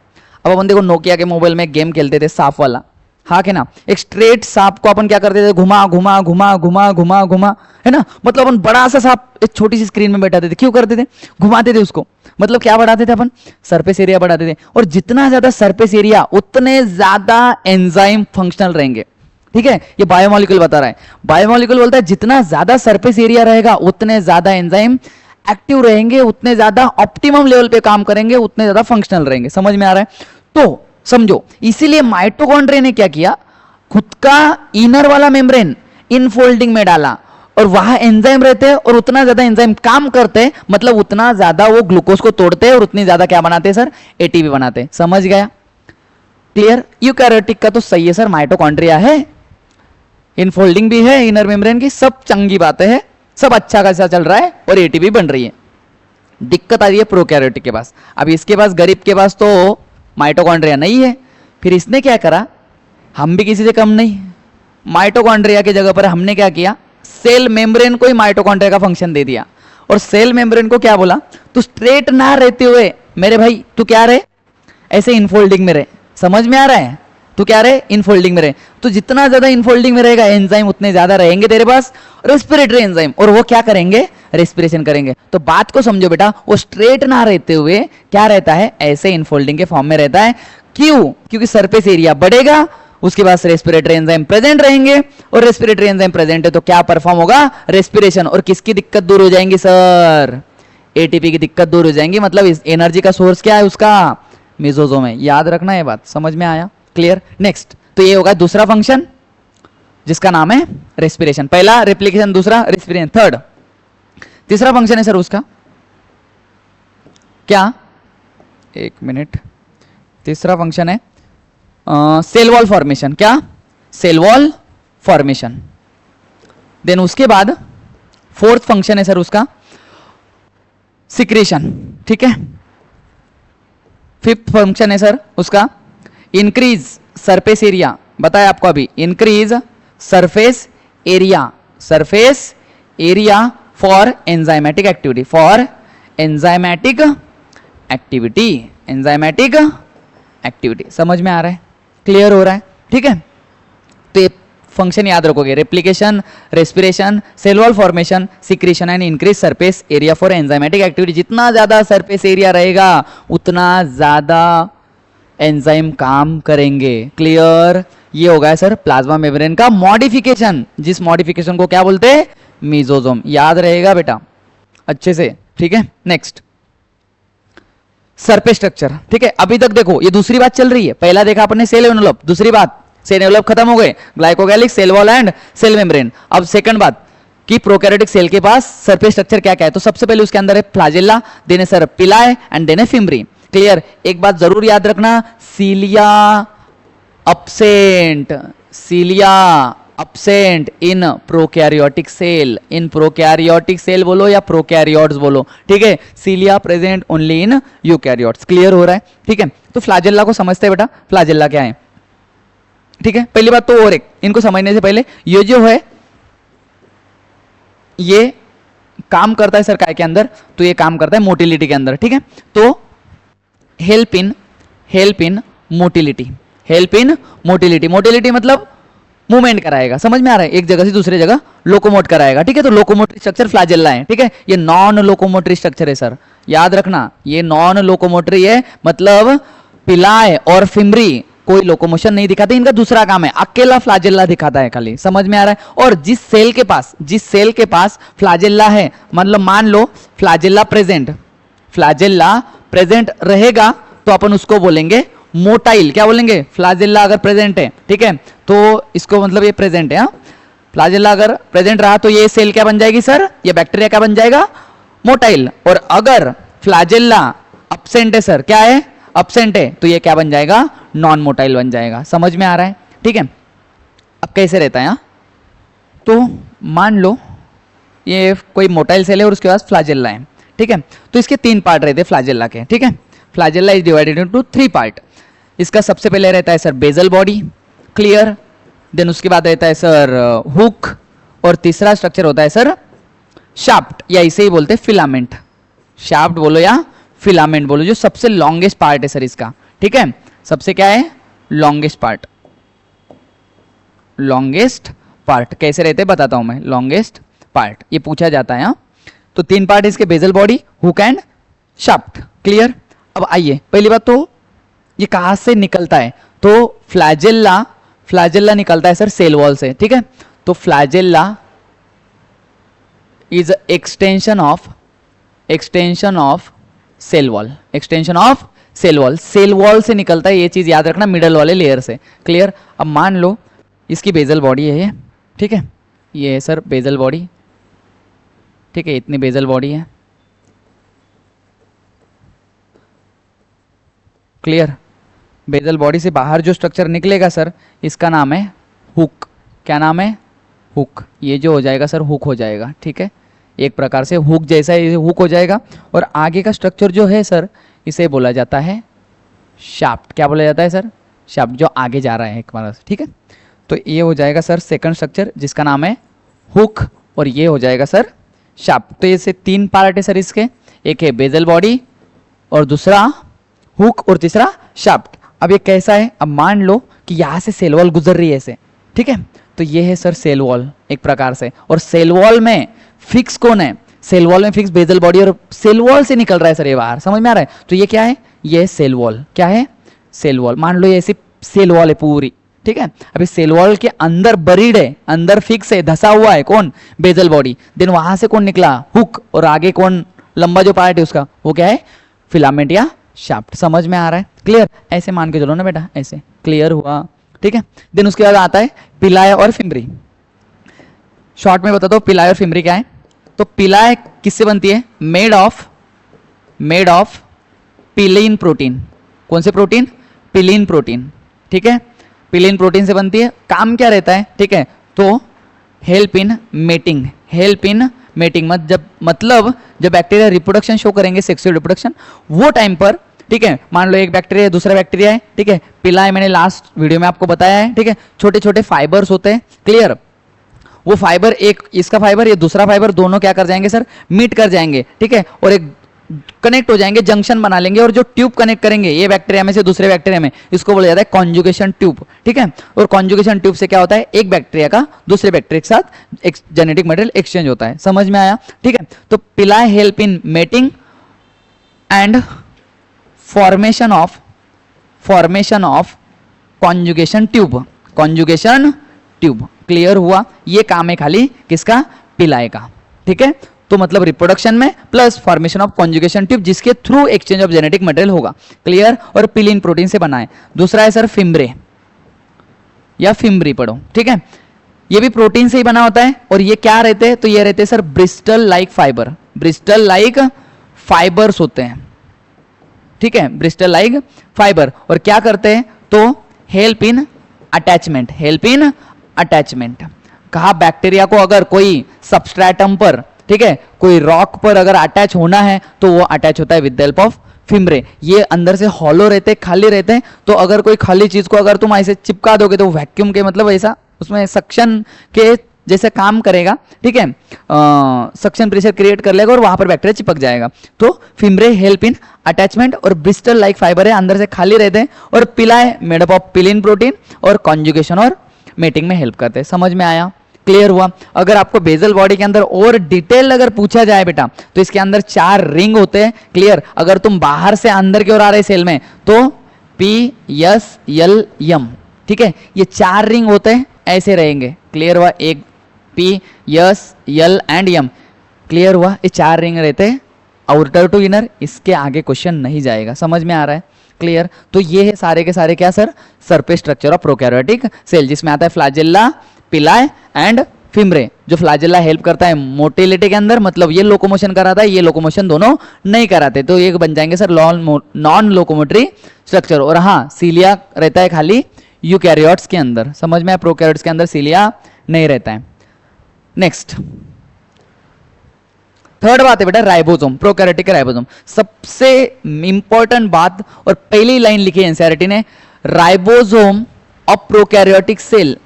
Speaker 1: अब अपन देखो नोकिया के मोबाइल में गेम खेलते थे सांप वाला, हाँ के ना, एक स्ट्रेट सांप को अपन क्या करते थे, घुमा घुमा घुमा घुमा घुमा घुमा, है ना। मतलब अपन बड़ा सा सांप एक छोटी सी स्क्रीन में बैठाते थे, क्यों करते थे, घुमाते थे उसको। मतलब क्या बढ़ाते थे अपन, सरफेस एरिया बढ़ाते थे। और जितना ज्यादा सरफेस एरिया उतने ज्यादा एंजाइम फंक्शनल रहेंगे। ठीक है, ये बायोमोलिक्यूल बता रहा है। बायोमोलिक्यूल बोलता है जितना ज्यादा सरफेस एरिया रहेगा उतने ज्यादा एंजाइम एक्टिव रहेंगे, उतने ज्यादा ऑप्टिमम लेवल पे काम करेंगे, उतने ज्यादा फंक्शनल रहेंगे। समझ में आ रहा है। तो समझो, इसीलिए माइटोकॉन्ड्रिया ने क्या किया, खुद का इनर वाला मेम्ब्रेन इनफोल्डिंग में डाला और वहां एंजाइम रहते हैं और उतना ज्यादा एंजाइम काम करते हैं, मतलब उतना ज्यादा वो ग्लूकोज को तोड़ते हैं और उतनी ज्यादा क्या बनाते हैं सर, एटीपी बनाते हैं। समझ गया? क्लियर? यूकैरियोटिक का तो सही है सर, माइटोकॉन्ड्रिया है, इनफोल्डिंग भी है इनर मेम्ब्रेन की, सब चंगी बातें हैं, सब अच्छा खासा चल रहा है और एटीपी बन रही है। दिक्कत आ रही है प्रोकैरियोटिक के पास। अब इसके पास, गरीब के पास तो माइटोकॉन्ड्रिया नहीं है, फिर इसने क्या करा, हम भी किसी से कम नहीं, माइटोकॉन्ड्रिया की जगह पर हमने क्या किया, सेल मेम्ब्रेन को ही माइटोकॉन्ड्रिया का फंक्शन दे दिया और सेल मेम्ब्रेन को क्या बोला, तू स्ट्रेट ना रहते हुए मेरे भाई तू क्या रहे, ऐसे इनफोल्डिंग में रहे। समझ में आ रहा है? तू क्या रहे, इनफोल्डिंग में रहे। तो जितना ज्यादा इनफोल्डिंग में रहेगा एंजाइम उतने ज्यादा रहेंगे तेरे पास रेस्पिरेटरी एंजाइम, और वो क्या करेंगे, रेस्पिरेशन करेंगे। तो बात को समझो बेटा, वो स्ट्रेट ना रहते हुए क्या रहता है, ऐसे इनफोल्डिंग के फॉर्म में रहता है। क्यों? क्योंकि सरफेस एरिया बढ़ेगा, उसके बाद रेस्पिरेटरी एंजाइम प्रेजेंट रहेंगे और रेस्पिरेटरी एंजाइम प्रेजेंट है तो क्या परफॉर्म होगा, रेस्पिरेशन। और किसकी दिक्कत दूर हो जाएंगी सर, एटीपी की दिक्कत दूर हो जाएंगी। मतलब इस एनर्जी का सोर्स क्या है उसका, मेसोसोम है। याद रखना ये बात, समझ में आया? क्लियर? नेक्स्ट, तो ये होगा दूसरा फंक्शन जिसका नाम है रेस्पिरेशन। पहला रेप्लिकेशन, दूसरा रेस्पिरेशन, थर्ड तीसरा फंक्शन है सर उसका क्या, एक मिनट, तीसरा फंक्शन है सेल वॉल फॉर्मेशन। क्या, सेल वॉल फॉर्मेशन। देन उसके बाद फोर्थ फंक्शन है सर उसका सिक्रेशन। ठीक है, फिफ्थ फंक्शन है सर उसका इंक्रीज सरफेस एरिया। बताया आपको अभी, increase surface area, surface area for enzymatic activity, for enzymatic activity, enzymatic activity. समझ में आ रहा है? क्लियर हो रहा है? ठीक है, तो ये फंक्शन याद रखोगे, replication, respiration, cell wall formation, secretion and increase surface area for enzymatic activity. जितना ज्यादा सरफेस एरिया रहेगा उतना ज्यादा एंजाइम काम करेंगे। क्लियर? ये होगा सर प्लाज्मा मेम्ब्रेन का मॉडिफिकेशन, जिस मॉडिफिकेशन को क्या बोलते हैं, मेसोसोम। याद रहेगा बेटा अच्छे से। ठीक है, नेक्स्ट सरफेस स्ट्रक्चर। ठीक है, अभी तक देखो ये दूसरी बात चल रही है। पहला देखा आपने सेल एनवेलप, दूसरी बात सेल एनवेलप खत्म हो गए, glycocalyx, cell wall and cell membrane. अब सेकंड बात कि प्रोकैरियोटिक सेल के पास सरफेस स्ट्रक्चर क्या क्या है। तो सबसे पहले उसके अंदर है फ्लैजेला, देन है सर पिलाए एंड देन है फिम्ब्री। क्लियर? एक बात जरूर याद रखना, सीलिया absent, cilia absent in prokaryotic cell, in prokaryotic cell बोलो या prokaryotes बोलो। ठीक है, cilia present only in eukaryotes। Clear हो रहा है? ठीक है, तो फ्लैजेला को समझते हैं बेटा, फ्लैजेला क्या है। ठीक है, पहली बात तो और एक, इनको समझने से पहले ये जो है ये काम करता है सर काय के अंदर, तो ये काम करता है मोटिलिटी के अंदर। ठीक है, तो help in motility, help in motility. Motility मतलब मूवमेंट कराएगा। समझ में आ रहा है? एक जगह से दूसरे जगह लोकोमोट कराएगा। ठीक है, तो लोकोमोटरी स्ट्रक्चर फ्लैजेला है। ठीक है, ये नॉन लोकोमोटरी स्ट्रक्चर है सर, याद रखना, ये नॉन लोकोमोटरी है, मतलब पिलाए और फिम्ब्री कोई लोकोमोशन नहीं दिखाते, इनका दूसरा काम है, अकेला फ्लैजेला दिखाता है खाली। समझ में आ रहा है? और जिस सेल के पास फ्लैजेला है, मतलब मान लो फ्लैजेला प्रेजेंट रहेगा तो अपन उसको बोलेंगे मोटाइल। क्या बोलेंगे? फ्लैजेला अगर प्रेजेंट है, ठीक है, तो इसको मतलब ये प्रेजेंट है। फ्लैजेला अगर प्रेजेंट रहा तो ये सेल क्या बन जाएगी सर, ये बैक्टीरिया क्या बन जाएगा, मोटाइल। और अगर फ्लैजेला अब्सेंट है सर, क्या है, अब्सेंट है, तो ये क्या बन जाएगा, नॉन मोटाइल बन जाएगा। समझ में आ रहा है? ठीक है, अब कैसे रहता है यहाँ, तो मान लो ये कोई मोटाइल सेल है और उसके पास फ्लैजेला है। ठीक है, तो इसके तीन पार्ट रहते हैं फ्लैजेला के। ठीक है, flagella is divided into 3 part. इसका सबसे पहले रहता है sir basal body. Clear? Then उसके बाद रहता है सर हुक, और तीसरा स्ट्रक्चर होता है सर शाफ्ट, या इसे ही बोलते हैं फिलामेंट। शाफ्ट बोलो या फिलामेंट बोलो, जो सबसे लॉन्गेस्ट पार्ट है सर इसका। ठीक है, सबसे क्या है, लॉन्गेस्ट पार्ट। लॉन्गेस्ट पार्ट कैसे रहते हैं बताता हूं मैं। लॉन्गेस्ट पार्ट ये पूछा जाता है। तो 3 पार्ट इसके, bezel body, hook and shaft. Clear? अब आइए, पहली बात तो ये कहां से निकलता है, तो फ्लैजेला निकलता है सर सेल वॉल से। ठीक है, तो flagella is extension of cell wall, extension of cell wall. Cell wall से निकलता है, ये चीज याद रखना, मिडल वाले लेयर से। क्लियर? अब मान लो इसकी बेजल बॉडी है ये, ठीक है, ये है सर बेजल बॉडी, ठीक है, इतनी बेजल बॉडी है, क्लियर। बेजल बॉडी से बाहर जो स्ट्रक्चर निकलेगा सर इसका नाम है हुक। क्या नाम है? हुक। ये जो हो जाएगा सर हुक हो जाएगा, ठीक है, एक प्रकार से हुक जैसा ये हुक हो जाएगा। और आगे का स्ट्रक्चर जो है सर इसे बोला जाता है शाफ्ट। क्या बोला जाता है सर? शाफ्ट, जो आगे जा रहा है एक बार से, ठीक है। तो ये हो जाएगा सर सेकंड स्ट्रक्चर जिसका नाम है हुक, और ये हो जाएगा सर शाफ्ट। तो ये 3 पार्ट है सर इसके, एक है बेजल बॉडी और दूसरा हुक और तीसरा शाफ्ट। अब ये कैसा है? अब मान लो कि यहाँ से सेल वॉल गुजर रही है ऐसे, ठीक है, तो ये है सर सेल वॉल एक प्रकार से, और सेल वॉल में फिक्स कौन है? सेल वॉल में फिक्स बेजल बॉडी, और सेल वॉल से निकल रहा है सर ये बाहर, समझ में आ रहा है? तो ये क्या है? ये सेल वॉल। क्या है? Cell wall. मान लो ये ऐसी सेल वॉल है पूरी, ठीक है। अभी सेल वॉल के अंदर बरीड है, अंदर फिक्स है, धसा हुआ है कौन? Bezel body. देन वहां से कौन निकला? हुक। और आगे कौन लंबा जो पार्ट है उसका वो क्या है? फिलामेंट या शाफ्ट। समझ में आ रहा है? क्लियर? ऐसे मान के चलो ना बेटा, ऐसे क्लियर हुआ, ठीक है। देन उसके बाद आता है पिलाय और फिमरी। शॉर्ट में बता दो पिलाय और फिमरी क्या है। तो पिलाय किससे बनती है? Made of pilin protein. कौन से प्रोटीन? पिलीन प्रोटीन, ठीक है, पिलीन प्रोटीन से बनती है। काम क्या रहता है? ठीक है, तो help in mating, help in mating मतलब जब बैक्टीरिया रिप्रोडक्शन शो करेंगे, सेक्सुअल रिप्रोडक्शन, वो टाइम पर, ठीक है, मान लो एक बैक्टीरिया है दूसरा बैक्टीरिया है, ठीक है, पिलाय मैंने लास्ट वीडियो में आपको बताया है, ठीक है, छोटे छोटे फाइबर्स होते हैं, क्लियर। वो फाइबर, एक इसका फाइबर ये दूसरा फाइबर, दोनों क्या कर जाएंगे सर? मीट कर जाएंगे, ठीक है, और एक कनेक्ट हो जाएंगे, जंक्शन बना लेंगे, और जो ट्यूब कनेक्ट करेंगे ये बैक्टीरिया में से दूसरे बैक्टीरिया में, इसको बोला जाता है कॉन्जुगेशन ट्यूब, ठीक है। और कॉन्जुगेशन ट्यूब से क्या होता है? एक बैक्टीरिया का दूसरे बैक्टीरिया के साथ एक जेनेटिक मटेरियल एक्सचेंज होता है। समझ में आया? ठीक है। तो pili help in mating and formation of conjugation tube, conjugation tube. Clear हुआ? ये काम है खाली किसका? पिलाय का, ठीक है। तो मतलब रिप्रोडक्शन में plus formation of conjugation tube, जिसके through exchange of genetic material होगा, क्लियर। और पिलीन प्रोटीन से बना है। दूसरा है सर फिम्ब्रे या फिम्ब्री, पढ़ो, ठीक है। ये भी प्रोटीन से ही बना होता है। और ये क्या रहते हैं? तो ये रहते हैं sir Bristol like fibre, Bristol like fibres होते हैं, ठीक है, ब्रिस्टल लाइक फाइबर। और क्या करते हैं? तो help in attachment, help in attachment. कहा बैक्टीरिया को अगर कोई सबस्ट्रेटम पर, ठीक है, कोई रॉक पर अगर अटैच होना है तो वो अटैच होता है with the help of fimbriae. ये अंदर से हॉलो रहते, खाली रहते हैं, तो अगर कोई खाली चीज को अगर तुम ऐसे चिपका दोगे तो वैक्यूम के मतलब ऐसा उसमें सक्शन के जैसे काम करेगा, ठीक है, सक्शन प्रेशर क्रिएट कर लेगा और वहां पर बैक्टीरिया चिपक जाएगा। तो फिम्ब्रे हेल्प इन अटैचमेंट, और ब्रिस्टल लाइक फाइबर है, अंदर से खाली रहते हैं। और pili made up of pilin protein, और कॉन्जुगेशन और मेटिंग में हेल्प करते हैं। समझ में आया? क्लियर हुआ? अगर आपको बेजल बॉडी के अंदर और डिटेल अगर पूछा जाए बेटा, तो इसके अंदर 4 रिंग होते हैं, क्लियर। अगर तुम बाहर से अंदर की ओर आ रहे सेल में तो PSLM, ठीक है, ये 4 रिंग होते हैं, ऐसे रहेंगे, क्लियर हुआ? एक PSL एंड M, क्लियर हुआ? ये 4 रिंग रहते हैं आउटर टू इनर, इसके आगे क्वेश्चन नहीं जाएगा। समझ में आ रहा है? क्लियर? तो ये है सारे के सारे क्या sir? Surface structure of prokaryotic cell, जिसमें आता है फ्लैजेला, पिलाय एंड फिम्ब्रे। जो फ्लैजेला हेल्प करता है मोटिलिटी के अंदर, मतलब ये लोकोमोशन कराता है, ये लोकोमोशन दोनों नहीं कराते, तो ये बन जाएंगे सर नॉन लोकोमोटरी स्ट्रक्चर। और हाँ, सीलिया रहता है खाली यूकैरियोट्स के अंदर। समझ में? प्रोकैरियोट्स के अंदर सीलिया नहीं रहता है। नेक्स्ट थर्ड बात है बेटा राइबोसोम, प्रोकैरियोटिक का राइबोसोम। सबसे इंपॉर्टेंट बात और पहली लाइन लिखी है एनसीईआरटी ने, ribosome of prokaryotic cell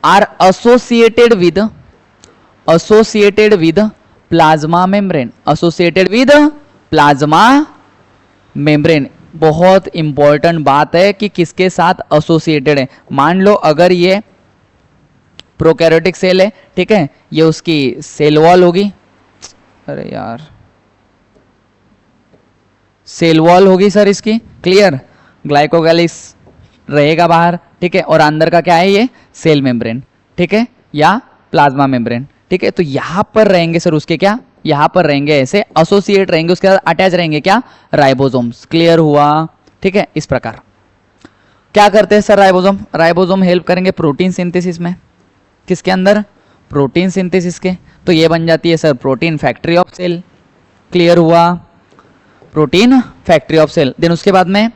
Speaker 1: are associated with plasma membrane, associated with plasma membrane। बहुत इंपॉर्टेंट बात है कि किसके साथ एसोसिएटेड है। मान लो अगर ये प्रोकैरियोटिक सेल है, ठीक है, ये उसकी सेल वॉल होगी, अरे यार सेल वॉल होगी सर इसकी, क्लियर, ग्लाइकोगैलिस रहेगा बाहर, ठीक है, और अंदर का क्या है? ये सेल मेम्ब्रेन, ठीक है, या प्लाज्मा मेम्ब्रेन, ठीक है। तो यहां पर रहेंगे सर उसके क्या? यहां पर रहेंगे ऐसे एसोसिएट रहेंगे, उसके साथ अटैच रहेंगे क्या? राइबोसोम्स। क्लियर हुआ? ठीक है, इस प्रकार। क्या करते हैं सर राइबोसोम? राइबोसोम हेल्प करेंगे प्रोटीन सिंथेसिस में। किसके अंदर? प्रोटीन सिंथेसिस के। तो ये बन जाती है sir protein factory of cell. Clear हुआ? Protein factory of cell. Then उसके बाद में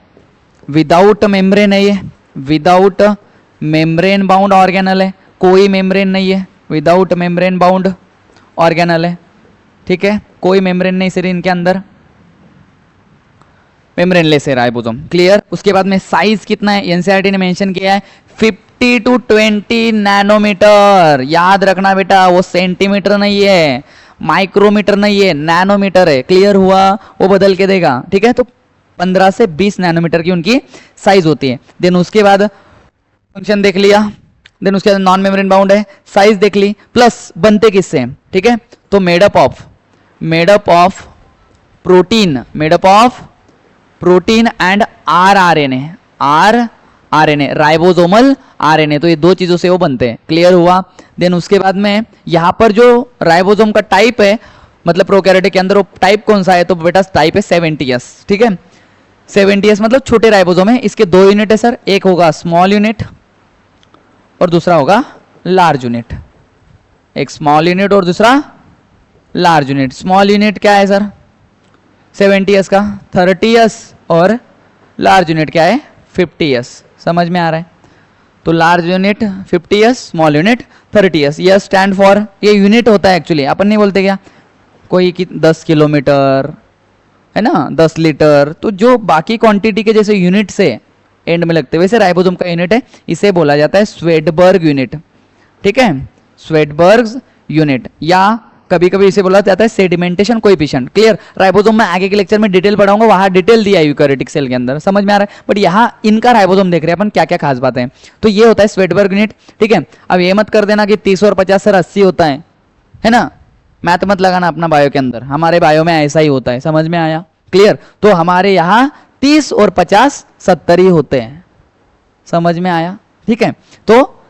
Speaker 1: विदाउट मेम्ब्रेन है ये, विदाउट मेम्ब्रेन बाउंड ऑर्गेनल है, कोई मेम्ब्रेन नहीं है, विदाउट मेम्ब्रेन बाउंड ऑर्गेनल है। ठीक है, कोई मेम्ब्रेन नहीं सर इनके अंदर, मेम्ब्रेन लेस है राइबोसोम। क्लियर? उसके बाद में साइज कितना है? एनसीईआरटी ने मेंशन किया है 50 to 20 नैनोमीटर। याद रखना बेटा, वो सेंटीमीटर नहीं है, माइक्रोमीटर नहीं है, नैनोमीटर है। क्लियर हुआ? वो बदल के देगा। ठीक है, तो 15 से 20 नैनोमीटर की उनकी साइज होती है। देन उसके बाद फंक्शन देख लिया, देन उसके बाद नॉन मेम्ब्रेन बाउंड है, साइज देख ली, प्लस बनते किससे? ठीक है, तो made up of protein, made up of protein and RNA, ribosomal RNA. तो ये दो चीजों से वो बनते हैं। क्लियर हुआ? देन उसके बाद में यहां पर जो राइबोसोम का टाइप है, मतलब प्रोकैरियोटिक के अंदर वो टाइप कौन सा है? तो बेटा टाइप है 70S। ठीक है, 70S मतलब छोटे राइबोसोम है। इसके दो यूनिट है सर, एक होगा स्मॉल यूनिट और दूसरा होगा लार्ज यूनिट। एक स्मॉल यूनिट और दूसरा लार्ज यूनिट। स्मॉल यूनिट क्या है सर? 70S का 30S, और लार्ज यूनिट क्या है? 50S। समझ में आ रहा है? तो large unit 50S, small unit 30S। यह स्टैंड फॉर, ये यूनिट होता है एक्चुअली, अपन नहीं बोलते क्या? कोई 10 किलोमीटर है ना, 10 लीटर, तो जो बाकी क्वांटिटी के जैसे यूनिट से एंड में लगते हैं, वैसे राइबोसोम का यूनिट है, इसे बोला जाता है स्वेडबर्ग यूनिट। ठीक है, स्वेडबर्ग यूनिट, या कभी कभी इसे बोला जाता है सेडिमेंटेशन कोएफिशिएंट। क्लियर? राइबोसोम में आगे के लेक्चर में डिटेल पढ़ाऊंगा, वहां डिटेल दिया है यूकैरियोटिक सेल के अंदर। समझ में आ रहा है? बट यहाँ इनका राइबोसोम देख रहे हैं अपन, क्या क्या खास बातें हैं। तो ये होता है स्वेडबर्ग यूनिट। ठीक है, अब ये मत कर देना कि 30 और 50 सर 80 होता है ना? मैथ मत लगाना अपना बायो के अंदर, हमारे बायो में ऐसा ही होता है। समझ में आया? क्लियर? तो हमारे यहाँ 30 और 50 70 ही होते हैं। समझ में आया? ठीक है, तो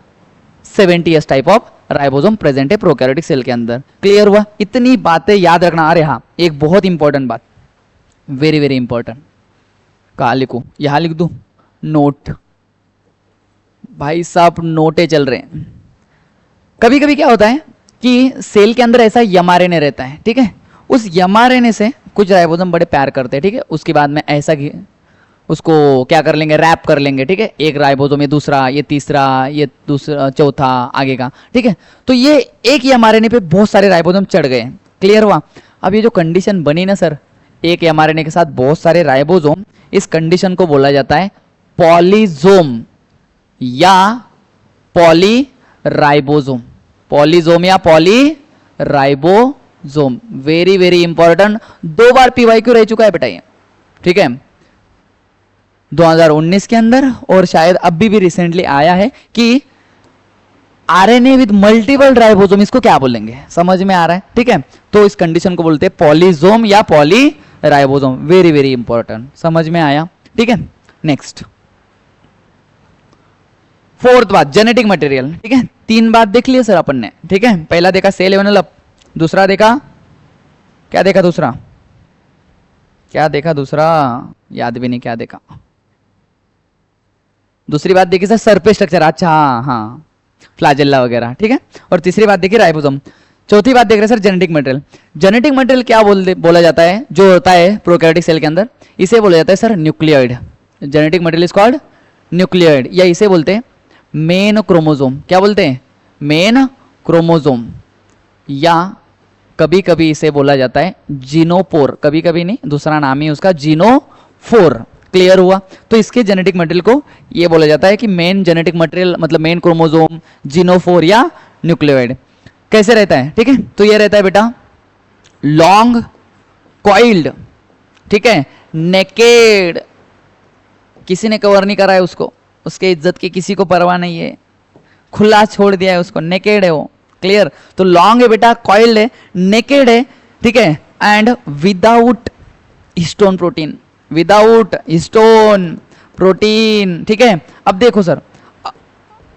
Speaker 1: 70S type of ribosome present है प्रोकैरियोटिक सेल के अंदर। क्लियर हुआ? इतनी बातें याद रखना। अरे हाँ, एक बहुत इंपॉर्टेंट बात, वेरी वेरी इंपॉर्टेंट। कहाँ लिखूं? यहां लिख दूं? नोट। भाई साहब नोटे चल रहे हैं। कभी कभी क्या होता है कि सेल के अंदर ऐसा एमआरएनए रहता है। ठीक है, उस एमआरएनए से कुछ राइबोसोम बड़े प्यार करते हैं। ठीक है, उसके बाद में ऐसा उसको क्या कर लेंगे? रैप कर लेंगे। ठीक है, एक राइबोसोम, ये दूसरा, ये तीसरा, ये दूसरा, चौथा, आगे का। ठीक है, तो ये एक ही एमआरएनए पे बहुत सारे राइबोसोम चढ़ गए। क्लियर हुआ? अब ये जो कंडीशन बनी ना सर, एक एमआरएनए के साथ बहुत सारे राइबोसोम, इस कंडीशन को बोला जाता है पॉलीजोम या पॉलीराइबोसोम। पॉलीजोम या पॉलीराइबोसोम, वेरी वेरी इंपॉर्टेंट। 2 बार पीवाईक्यू रह चुका है बेटा ये। ठीक है, 2019 के अंदर, और शायद अभी भी रिसेंटली आया है कि आरएनए विद मल्टीपल राइबोसोम, इसको क्या बोलेंगे? समझ में आ रहा है? ठीक है, तो इस कंडीशन को बोलते हैं पॉलीजोम या पॉलीराइबोसोम। Very very important. समझ में आया? ठीक है, नेक्स्ट फोर्थ बात, जेनेटिक मटेरियल। ठीक है, 3 बात देख लिया सर अपन ने। ठीक है, पहला देखा सेल एनवेलप, दूसरा देखा क्या देखा? दूसरा याद भी नहीं क्या देखा। दूसरी बात देखी सर सरफेस स्ट्रक्चर। अच्छा हाँ, फ्लैजेला वगैरह। ठीक है, और तीसरी बात देखी राइबोसोम। चौथी बात देख रहे हैं sir genetic material. Genetic material क्या बोला जाता है? जो होता है प्रोकैरियोटिक सेल के अंदर, इसे बोला जाता है sir nucleoid. Genetic material is called nucleoid, या इसे बोलते हैं मेन क्रोमोसोम। क्या बोलते हैं? मेन क्रोमोसोम, या कभी कभी इसे बोला जाता है जीनोपोर। कभी कभी नहीं, दूसरा नाम ही उसका जीनोफोर। क्लियर हुआ? तो इसके जेनेटिक मटेरियल को ये बोला जाता है कि मेन जेनेटिक मटेरियल, मतलब मेन क्रोमोसोम, जीनोफोर या न्यूक्लियोइड। कैसे रहता है? ठीक है, तो ये रहता है बेटा लॉन्ग कॉइल्ड। ठीक है, नेकेड, किसी ने कवर नहीं करा है उसको, उसके इज्जत की किसी को परवाह नहीं है, खुला छोड़ दिया है उसको, नेकेड है वो। क्लियर? तो लॉन्ग है बेटा, कॉइल्ड है, नेकेड है। ठीक है, and without histone protein, without histone protein. ठीक है, अब देखो सर,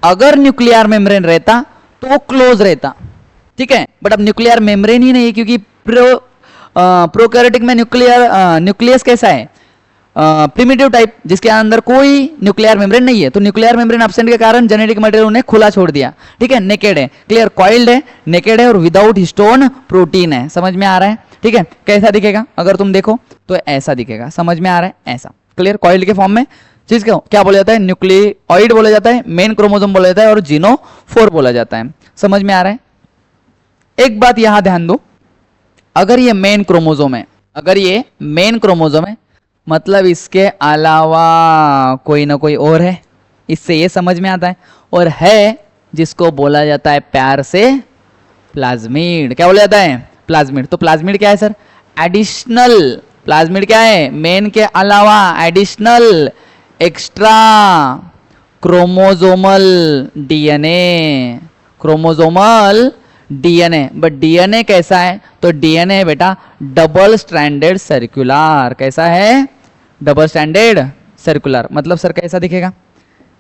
Speaker 1: अगर न्यूक्लियर मेम्ब्रेन रहता तो वो क्लोज रहता। ठीक है, बट अब न्यूक्लियर मेम्ब्रेन ही नहीं है, क्योंकि प्रोकैरियोटिक में न्यूक्लियस कैसा है? प्रिमिटिव टाइप जिसके अंदर कोई न्यूक्लियर मेम्ब्रेन नहीं है, तो न्यूक्लियर मेम्ब्रेन एब्सेंट के कारण जेनेटिक मटेरियल उन्हें खुला छोड़ दिया, ठीक है। नेकेड है, क्लियर, कॉइल्ड है, नेकेड है और विदाउट हिस्टोन प्रोटीन है, समझ में आ रहा है, ठीक है। कैसा दिखेगा अगर तुम देखो तो ऐसा दिखेगा, समझ में आ रहा है, ऐसा, क्लियर। कॉइल्ड के फॉर्म में चीज क्या बोला जाता है, न्यूक्लियोइड बोला जाता है, मेन क्रोमोसोम बोला जाता है और जीनोफोर बोला जाता है, समझ में आ रहा है। एक बात यहां ध्यान दो, अगर ये मेन क्रोमोसोम है, अगर ये मेन क्रोमोसोम है मतलब इसके अलावा कोई ना कोई और है, इससे ये समझ में आता है, और है जिसको बोला जाता है प्यार से प्लाज्मिड। क्या बोला जाता है, प्लाज्मिड। तो प्लाज्मिड क्या है सर, एडिशनल, प्लाज्मिड क्या है, मेन के अलावा additional extra chromosomal DNA, chromosomal DNA. But DNA कैसा है, तो डीएनए है बेटा डबल स्ट्रैंडेड सर्कुलर। कैसा है, डबल स्ट्रैंडेड सर्कुलर। मतलब सर कैसा दिखेगा,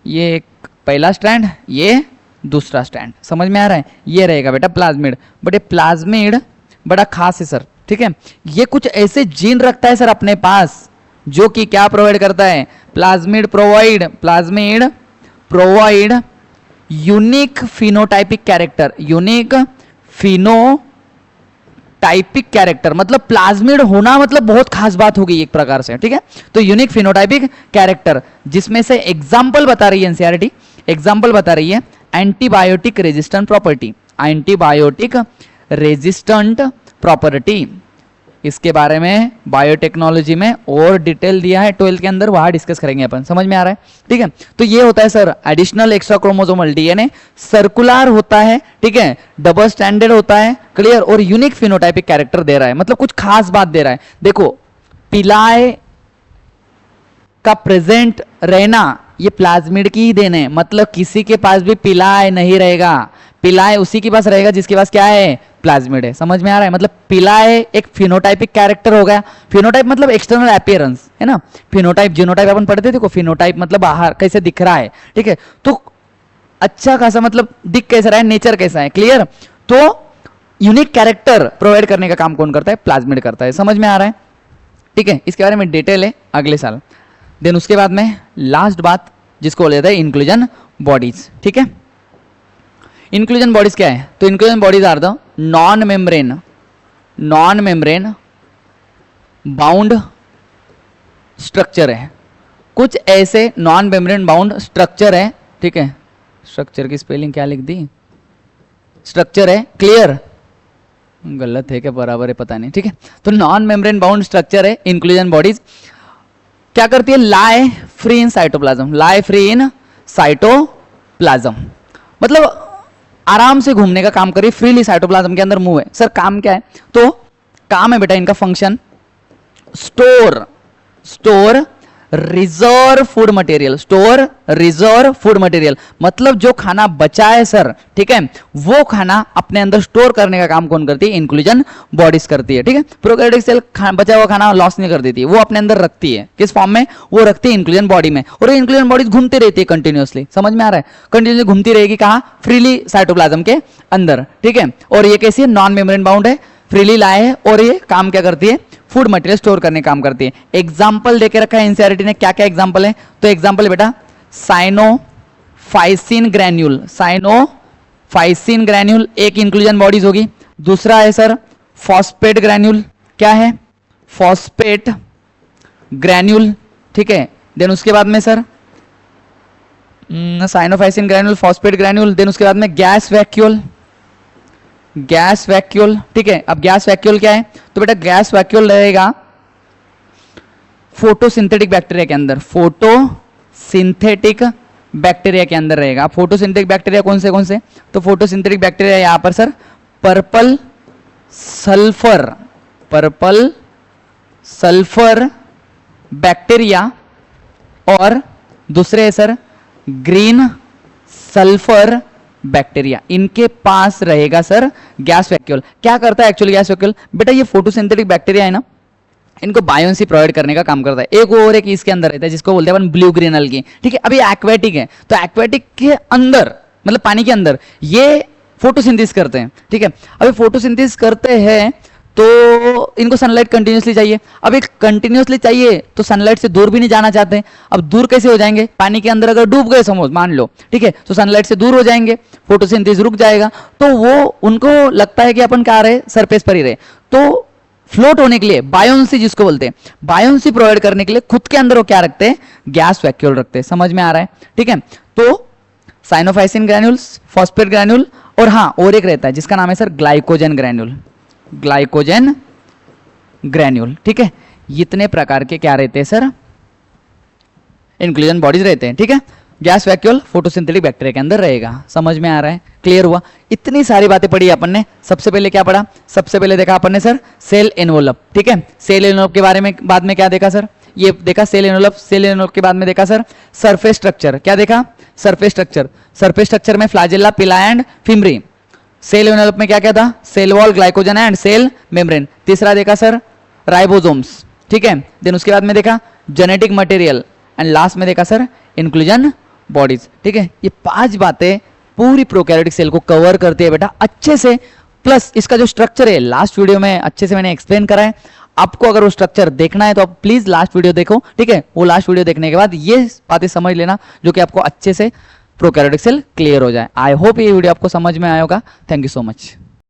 Speaker 1: ये एक पहला स्ट्रैंड, ये दूसरा स्ट्रैंड, समझ में आ रहा है, ये रहेगा बेटा प्लाज्मिड। बट ये प्लाज्मिड बड़ा खास है सर, ठीक है। ये कुछ ऐसे जीन रखता है सर अपने पास जो कि क्या प्रोवाइड करता है, plasmid provide unique phenotypic character, unique phenotypic character. मतलब प्लाज्मिड होना मतलब बहुत खास बात होगी एक प्रकार से, ठीक है। तो यूनिक फिनोटाइपिक कैरेक्टर, जिसमें से एग्जांपल बता रही है एनसीईआरटी, एग्जांपल बता रही है antibiotic resistant property, antibiotic resistant property. इसके बारे में बायोटेक्नोलॉजी में और डिटेल दिया है 12th के अंदर, वहां डिस्कस करेंगे अपन, समझ में आ रहा है, ठीक है। तो ये होता है sir additional extra chromosomal DNA, circular होता है, ठीक है, डबल स्टैंडर्ड होता है, क्लियर, और यूनिक फिनोटाइपिक कैरेक्टर दे रहा है, मतलब कुछ खास बात दे रहा है। देखो पिलाए का प्रेजेंट रहना ये प्लाज्मिड की ही देन है, मतलब किसी के पास भी पिलाए नहीं रहेगा, पिलाए उसी के पास रहेगा जिसके पास क्या है, प्लाज्मिड है, समझ में आ रहा है। मतलब पिलाए एक फिनोटाइपिक कैरेक्टर हो गया, फिनोटाइप मतलब एक्सटर्नल अपीयरेंस है ना, फिनोटाइप जीनोटाइप अपन पढ़ते थे को, फिनोटाइप मतलब बाहर कैसे दिख रहा है, ठीक है। तो अच्छा खासा मतलब दिख कैसा रहा है, नेचर कैसा है, क्लियर। तो यूनिक कैरेक्टर प्रोवाइड करने का काम कौन करता है, प्लाज्मिड करता है, समझ में आ रहा है, ठीक है। इसके बारे में डिटेल है अगले साल। देन उसके बाद में लास्ट बात जिसको बोला जाता है इंक्लूजन बॉडीज, ठीक है। इंक्लूजन बॉडीज क्या है, तो inclusion bodies are the non membrane bound structure है, कुछ ऐसे नॉन मेम्ब्रेन बाउंड स्ट्रक्चर है, ठीक है। स्ट्रक्चर की स्पेलिंग क्या लिख दी, स्ट्रक्चर है, क्लियर, गलत है क्या बराबर है पता नहीं, ठीक है। तो नॉन मेम्ब्रेन बाउंड स्ट्रक्चर है इंक्लूजन बॉडीज, क्या करती है, lie free in cytoplasm, lie free in cytoplasm, मतलब आराम से घूमने का काम करिए, फ्रीली साइटोप्लाज्म के अंदर मूव है। सर काम क्या है, तो काम है बेटा इनका function store reserve food material, store reserve food material, मतलब जो खाना बचा है सर, ठीक है, वो खाना अपने अंदर स्टोर करने का काम कौन करती है, इंक्लूजन बॉडीज करती है, ठीक है। प्रोकैरियोटिक सेल बचा हुआ खाना लॉस नहीं कर देती, वो अपने अंदर रखती है, किस फॉर्म में, वो रखती है इंक्लूजन बॉडी में, और ये इंक्लूजन बॉडीज घूमती रहती है कंटिन्यूअसली, समझ में आ रहा है, कंटिन्यूसली घूमती रहेगी कहाँ, फ्रीली साइटोप्लाज्म के अंदर, ठीक है। और ये कैसी है, नॉन मेम्ब्रेन बाउंड है, फ्रीली लाए है, और ये काम क्या करती है, फूड मटेरियल स्टोर करने काम करती है। एग्जाम्पल देके रखा है एनसीईआरटी ने, क्या क्या एग्जाम्पल है, तो एग्जाम्पल बेटा साइनोफाइसिन ग्रैन्यूल एक इंक्लूजन बॉडीज होगी, दूसरा है सर फॉस्फेट ग्रैन्यूल, क्या है, फॉस्फेट ग्रैन्यूल, ठीक है। देन उसके बाद में sir cyanophycin granule, phosphate granule, then उसके बाद में गैस वैक्यूल, ठीक है। अब गैस वैक्यूल क्या है, तो बेटा गैस वैक्यूल रहेगा फोटोसिंथेटिक बैक्टीरिया के अंदर, फोटोसिंथेटिक बैक्टीरिया के अंदर रहेगा। फोटोसिंथेटिक बैक्टीरिया कौन से, तो फोटोसिंथेटिक बैक्टीरिया यहां पर सर पर्पल सल्फर बैक्टीरिया, और दूसरे है सर ग्रीन सल्फर बैक्टीरिया, इनके पास रहेगा सर गैस वैक्यूल। क्या करता है एक्चुअली गैस वैक्यूल, बेटा ये फोटोसिंथेटिक बैक्टीरिया है ना, इनको बायोन्सी प्रोवाइड करने का काम करता है। एक और एक इसके अंदर रहता है जिसको बोलते हैं अपन ब्लू ग्रीन अलगी, ठीक है। अभी एक्वेटिक है, तो एक्वेटिक के अंदर मतलब पानी के अंदर ये फोटोसिंथेसिस करते हैं, ठीक है। अभी फोटोसिंथेसिस करते हैं तो इनको सनलाइट कंटिन्यूसली चाहिए। अब एक कंटिन्यूसली चाहिए तो सनलाइट से दूर भी नहीं जाना चाहते। अब दूर कैसे हो जाएंगे? पानी के अंदर अगर डूब गए सपोज मान लो, ठीक है, तो सनलाइट से दूर हो जाएंगे, फोटोसिंथेसिस रुक जाएगा, तो वो उनको लगता है कि अपन क्या रहे, सरफेस पर ही रहे। तो फ्लोट होने के लिए बायोन्सी जिसको बोलते हैं, बायोन्सी प्रोवाइड करने के लिए खुद के अंदर वो क्या रखते हैं? गैस वैक्यूल रखते हैं। समझ में आ रहा है? ठीक है, तो साइनोफाइसिन ग्रैन्यूल्स, फॉस्फेट ग्रैन्यूल, और हाँ और एक रहता है जिसका नाम है sir glycogen granule, glycogen granule. ठीक है, इतने प्रकार के क्या रहते हैं सर? इंक्लूजन बॉडीज रहते हैं। ठीक है, गैस वैक्यूल फोटोसिंथेटिक बैक्टीरिया के अंदर रहेगा। समझ में आ रहा है? क्लियर हुआ? इतनी सारी बातें पढ़ी अपन ने। सबसे पहले क्या पढ़ा? सबसे पहले देखा अपन ने सर सेल एनवलप। ठीक है, सेल एनवलप के बारे में बाद में क्या देखा सर? ये देखा सेल एनवलप। सेल एनवलप के बाद में देखा सर सरफेस स्ट्रक्चर। क्या देखा? Surface structure. सरफेस स्ट्रक्चर में flagella, pili and fimbriae. Cell envelope में क्या क्या था? Cell wall, glycogen and cell membrane. तीसरा देखा सर राइबोसोम्स। ठीक है, देन उसके बाद में देखा जेनेटिक मटेरियल, एंड लास्ट में देखा सर इंक्लूजन बॉडीज। ठीक है, ये 5 बातें पूरी प्रोकैरियोटिक सेल को कवर करती है बेटा अच्छे से। प्लस इसका जो स्ट्रक्चर है लास्ट वीडियो में अच्छे से मैंने एक्सप्लेन करा है। आपको अगर वो स्ट्रक्चर देखना है तो आप प्लीज लास्ट वीडियो देखो। ठीक है, वो लास्ट वीडियो देखने के बाद ये बातें समझ लेना जो कि आपको अच्छे से प्रोकैरियोटिक सेल क्लियर हो जाए। आई होप ये वीडियो आपको समझ में आया होगा। Thank you so much.